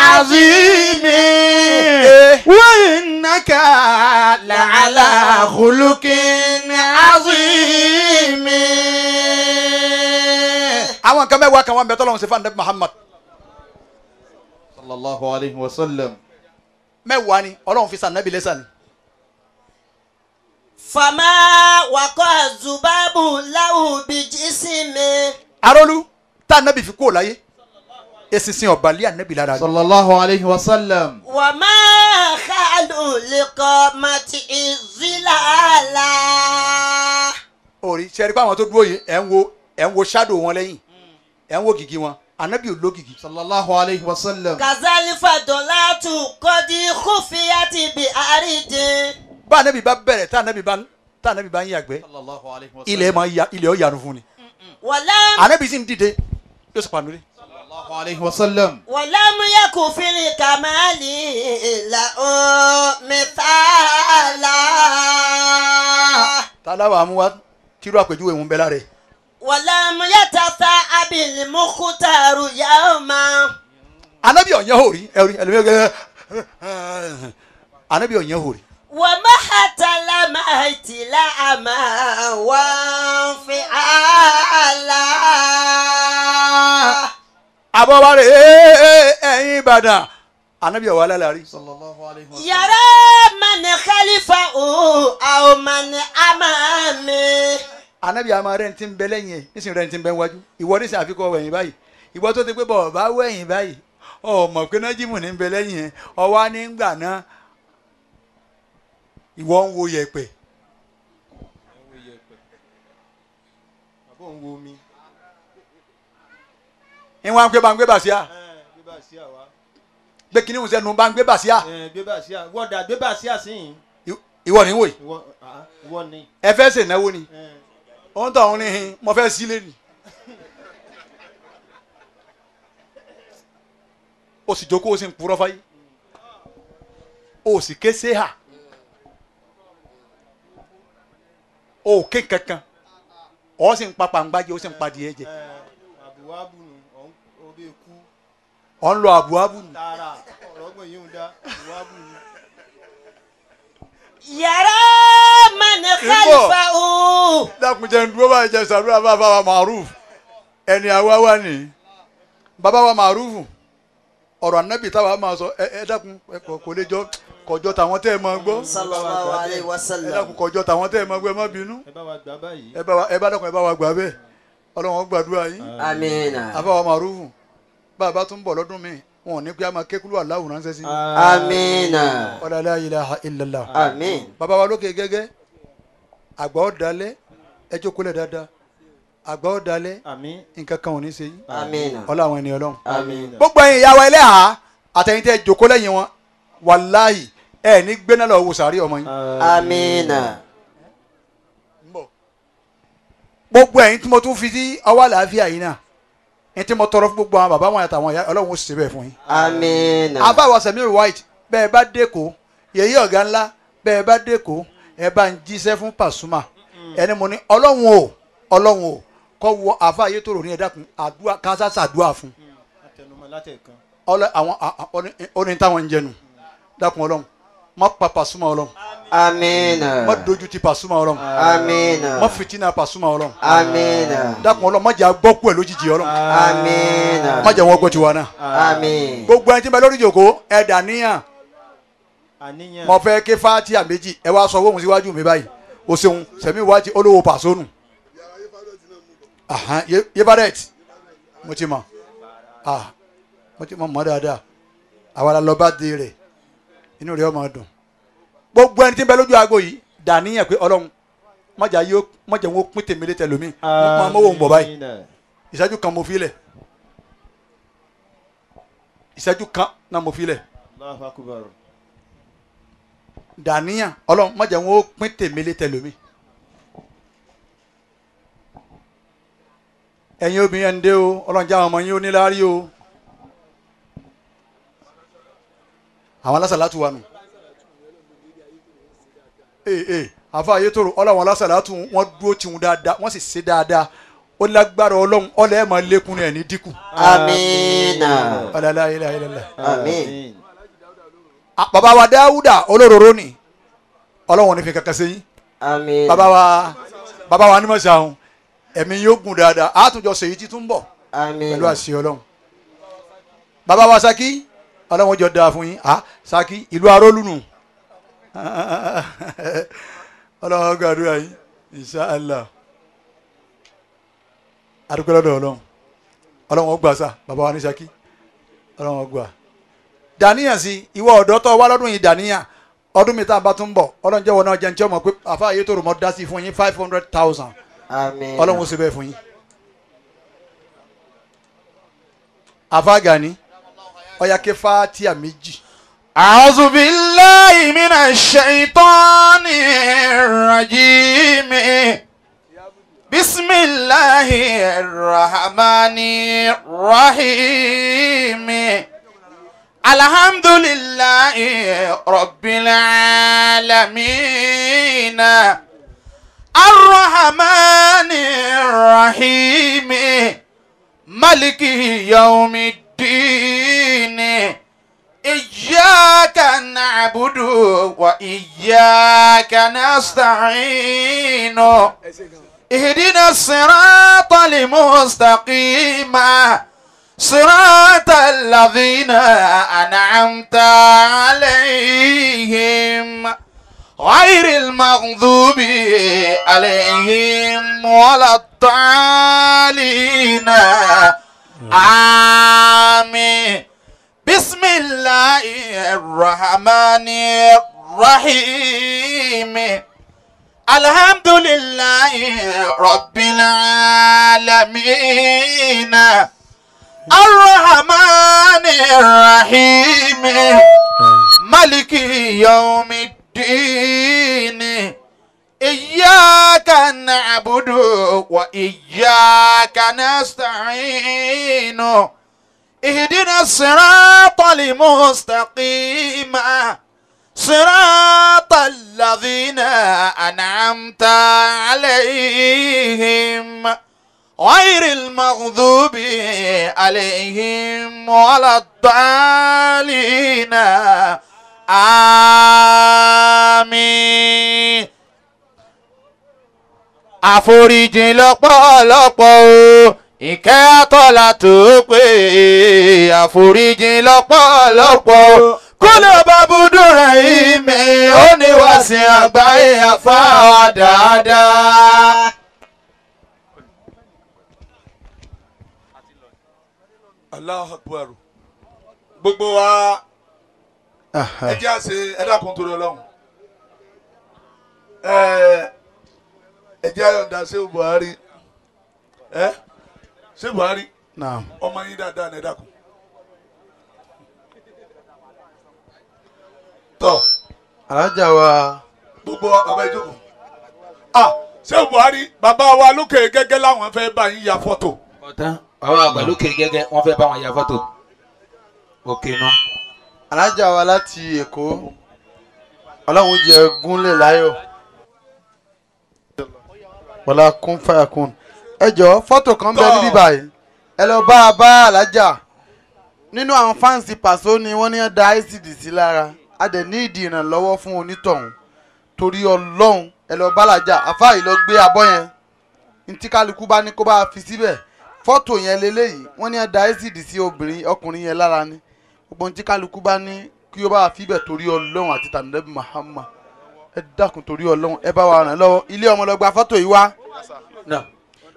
عظيم وإنك لعلى خلق عظيم. àwọn kan mẹ́wàá kan wà ń bẹ tọ́lọ́run ṣe fún anabi Muhammad sallallahu alayhi wa sallam. mẹ́wàá ni Ọlọ́run fi sàn nábì lẹ́sàn ni. فما وقع الذباب له بجسمه arólú tá anabi fi kúrò láyé eṣinṣin ọ̀bàlẹ́ anabi lára ni. sallallahu alayhi wa sallam. وما خالوا لقامة الظلالا orí sẹ́rí pé àwọn tó dúró yìí ẹ̀ ń wo shadow wọn lẹ́yìn ẹ̀ ń wo gìgì wọn anabi ò ló gìgì. sallallahu alayhi wa sallam. كذلك فضلات قد خفيت بأرض bá anabi bá bẹ̀rẹ̀ tá anabi bá ń yàgbẹ́ sallallahu alayhi wa sallam. ilẹ̀ ó yanu fún ni. ولم anabi sì ń dìde yóò sọ pàmìlì. sallallahu alayhi wa sallam. ولم يكن في الكمال له مثالا tàlàwà mú wa kíró àpèjúwe ń bẹ lára ẹ̀. ولم يتثاءب المختار يوما anabi ọ̀yẹ́ hò rí ẹ̀rí ẹ̀lẹ́mẹ̀gẹ́ anabi ọ̀yẹ́ hò rí. ومحت لما اتلاما وانفعالا àbọ̀wárẹ̀ ẹ̀yin Ìbàdàn anabi ọ̀wá lálàrí. sallallahu alayhi wa sallam. يرى من خلفه أو من أمامه anabi àmà rẹ̀ ti ń bẹ lẹ́yìn ẹ̀ nísìnyí rẹ̀ ti ń bẹ wájú ìwọ ní sàfikọ́ wẹ̀yìn báyìí ìwọ tó ti pé bọ̀ bá wẹ̀yìn báyìí ọmọ pé nájímù ní ń bẹ lẹ́yìn ẹ̀ ọwá nígbà náà ìwọ ń wo yẹ̀pẹ̀. àbọ̀ ń wo mi. ìwọ̀n gbé bá ń gbé bàṣíà gbé bá sí àwa. gbé kíní ìwòsàn nù bá ń gbé bàṣíà gbé bá sí à wọ́dà gbé bá sí àsìyìn. ìwọ ní wò yìí ìwọ ni. ẹ fẹ́ ṣe náwó ni òun tó àwọn oníhin mo fẹ́ sílé ni. o sì jókòó o sì ń purọ́ fáyé o sì ké séhà o ké kankan o sì ń pa pàǹgbájẹ o sì ń pa adìẹ jẹ àbúwábù nù ọbẹ̀ kú. ọ ń lọ àbúhábù nù. tààrà ọ̀rọ̀gbọ̀n yìí ń dá àbúwábù nù. يرى من خلفه. dákun jẹ́ ndúró báyìí jẹ́ sàdúrà bàbá wa Maruf ẹni àwa wà ní bàbá wa Maruf ọ̀rọ̀ ànábì táwa máa sọ ẹ dákun kò lè jọ kọjọ tàwọn tẹ́ ẹ máa gbọ́ sallallahu alayhi wa ẹ sallam. dákun kọjọ tàwọn tẹ́ ẹ máa gbọ́ ẹ má bínú ẹ bá wa gbà báyìí. ẹ bá dákun ẹ bá wa gbà bẹ́ẹ̀ Ọlọ́run gbàdúrà yín amina. àbá wa Maruf bàbá tún bọ̀ lọ́dún mi wọn ò ní pé a máa kékulú aláwò ránṣẹ́ sí amina. wala la ilaha illallah amin. bàbá wa lókè gẹ́gẹ́ àgbà ọ̀dàlẹ̀ ẹ jókòó lẹ̀ dáadáa àgbà ọ̀dàlẹ̀ àmín. nǹkan kan ò ní ṣe yín amina. ọlá àwọn ènìyàn Ọlọ́run amina. gbogbo ẹ̀yin ìyá wa ẹlẹ́hà àtẹ̀yìn tẹ́ jókòó lẹ́yìn wọn wàláhì ẹ ní gbéná lọ wo sàárì ọmọ yín amina. gbogbo ẹ̀yin tí mo tún fi sí ọwọ́ àlàáfíà yìí náà ní tí mo tọrọ fún gbogbo àwọn bàbá wọn àtàwọn ìyá Ọlọ́run ó sì ṣe bẹ́ẹ̀ fún yín. amina. àbáwọ̀ Samir White bẹ́ẹ̀ bá dẹ́kọ̀ yèyí ọ̀gá ńlá bẹ́ẹ̀ bá dẹ́kọ̀ ẹ bá ń jíṣẹ́ fún Pasuma ẹni mo ní Ọlọ́run o kọ́ wọ àfa ayé tó rò ní ẹ̀dá kun àdúrà kánsá sàdúrà fún àtẹnumọ́ látẹ̀kan. àwọn oní táwọn ń jẹnu dákun Ọlọ́run má pa Pasuma Ọlọ́run amina. má dojú ti Pasuma Ọlọ́run amina. má fìtínà Pasuma Ọlọ́run amina. dákun Ọlọ́run má jẹ́ agbọ́kú ẹ̀ lójijì Ọlọ́run amina. má jẹ́ wọn gbọ́ tiwa náà amin. gbogbo ẹni tí ń bẹ lórí ìjòkó ẹ dàníyàn àníyàn. mo fẹ́ ké Fátíà méjì ẹ wá sọ owó òun síwájú mi báyìí o ṣeun Sẹ̀mí White olówó pàṣónù Yebadet mo ti mọ̀ mọ́ dáadáa àwa la lọ bá dé rẹ̀ inú rẹ̀ ọmọ dùn gbogbo ẹni tí ń bẹ lójú aago yìí dàníyàn pé Ọlọ́run mọ̀jà wọn pín tèmi létẹ̀ lómi mo mọ̀ owó ń bọ̀ báyìí ìṣẹ́jú kan mo fi lẹ̀ ìṣẹ́jú kan náà mo fi lẹ̀ Allahu akbar. dàníyàn Ọlọ́run mọ̀jà wọn pín tèmi létẹ̀ lómi. ẹ̀yin obìnrin ẹ̀ ń dé o Ọlọ́run jẹ́ àwọn ọmọ yín ó níláárí o àwọn alásàlátù wà nù àfa ayétòrò Ọlọ́run alásàlátù wọn dúró tiwọn dáadáa wọn sì ṣe dáadáa ó lágbára Ọlọ́run ọlẹ́ ẹ̀ máa lékún ní ẹ̀ ní dínkù. amina. la ilaha illallah. amin. bàbá wa Dáúdà olóróró ni Ọlọ́run ní fi kankan sẹ́yìn amin. bàbá wa nímọ̀ ṣàhùn ẹ̀mí yóò gùn dáadáa àtúnjọ ṣèyí tí tún bọ̀ amin. pẹ̀lú àṣẹ Ọlọ́run. bàbá wa Saki Ọlọ́run jọ dáa fún yín Saki ìlú arólùnù Ọlọ́run gbàdúrà yín inshallah adúgbò lọ́dọ̀ Ọlọ́run gbà sá bàbá wa ní Saki Ọlọ́run gbà. dàníyàn sí ìwọ ọ̀dọ́ tó wá lọ́dún yìí dàníyàn ọdún mi tá a bá tún bọ̀ Ọlọ́run jẹ́wọ́ náà jẹ́ ní tí ọmọ pé àfa àyè tó rò mọ́ dá sí fún yín 500,000 amin. Ọlọ́run ó ṣe bẹ́ẹ̀ fún yín. àfa Gani ọ̀yà ké Fátíà méjì. أعوذ بالله من الشيطان الرجيم بسم الله الرحمن الرحيم الحمد لله رب العالمين الرحمن الرحيم مالك يوم الدين إياك نعبد وإياك نستعين اهدنا الصراط المستقيم صراط الذين أنعمت عليهم غير المغضوب عليهم ولا الضالين آمين. بسم الله الرحمن الرحيم الحمد لله رب العالمين الرحمن الرحيم مالك يوم الدين إياك نعبد وإياك نستعين اهدنا الصراط المستقيم صراط الذين أنعمت عليهم غير المغضوب عليهم ولا الضالين àmín. Àforíjìn lọ́pọ̀lọpọ̀ o, ìkẹ́ àtọ́lá tó pé. Àforíjìn lọ́pọ̀lọpọ̀ o, kó lè bá budu rẹ̀ ìmẹ̀ ó ní wá sí àgbáyé àfáà dáadáa. Allahu Akbar. Gbogbo wa ẹ jẹ́ àṣẹ ẹ dákun torí Ọlọ́run. Ẹ jẹ́ àyọ̀ǹda Sheikh Buhari. Sheikh Buhari. Ọmọ yín dáadáa ní ẹ dákun. Tọ́. Alájà wa. Gbogbo bàbá ìjókòó. Sheikh Buhari bàbá wa lókè gẹ́gẹ́ láwọn fẹ́ bá yín ya fọ́tò. Ọ̀tán àwọn àgbà lókè gẹ́gẹ́ wọ́n fẹ́ bá wọn ya fọ́tò. Òkè náà. Alájà wa láti Èkó. Ọlọ́run jẹ́ gúnlẹ̀ láyọ̀. Wọ́lá kún fàyà kún. Ẹ jọ̀ọ́ fọ́tò kan bẹ níbí báyìí. Ẹ lọ bá a bá alájà. Nínú àwọn fáǹsì Pàṣọ ni wọ́n ní ẹ da ICD sí lára. A dẹ̀ ní ìdí ìrànlọ́wọ́ fún onítọ̀hún. Torí Ọlọ́run ẹ lọ bá alájà. Àfáà yìí lọ gbé abọ́ yẹn. Ntí kálukú bá ní kó bá fi síbẹ̀. Fọ́tò yẹn leléyìí wọ́n ní ẹ da ICD sí ọkùnrin yẹn lára ni. Gbogbo ntí kálukú bá ní kí ó bá fi bẹ̀ torí Ọlọ́run àti tànàbí Muhammad. Ẹ dákun torí Ọlọ́run ẹ bá wa ràn lọ́wọ́. Ilé ọmọ lọ gba fọ́tò yìí wá.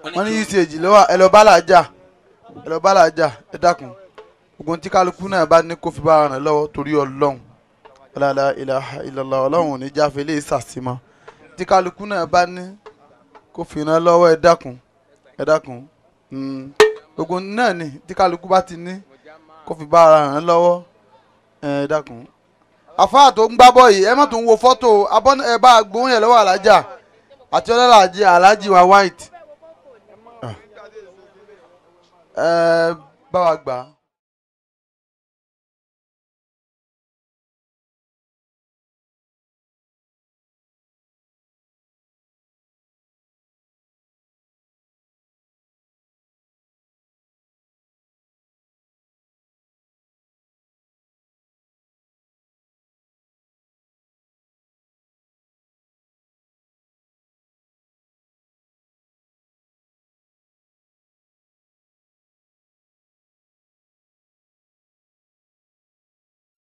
Wọ́n ní usage lọ́wọ́ ẹ lọ bá alájà. Ẹ lọ bá alájà ẹ dákun. Gbogbo ntí kálukú náà bá ní kó fi bá wa ràn lọ́wọ́ torí Ọlọ́run. La ilaha illallah Ọlọ́run ò ní jáfe lè sàṣìmọ́. Ntí kálukú náà bá ní kó fi ràn lọ́wọ́ ẹ dákun. Ẹ dákun. Gbogbo náà ni tí kálukú bá ti ní kó fi bá ara ràn lọ́wọ́ ẹ dákun. Àfáà tó ń gbá bọ́ yìí ẹ má tún wo fọ́tò abọ́ ẹ bá gbóhùn yẹn lọ́wọ́ alájà àti ọlọ́làjì alájì wa white ẹ bá wa gbà.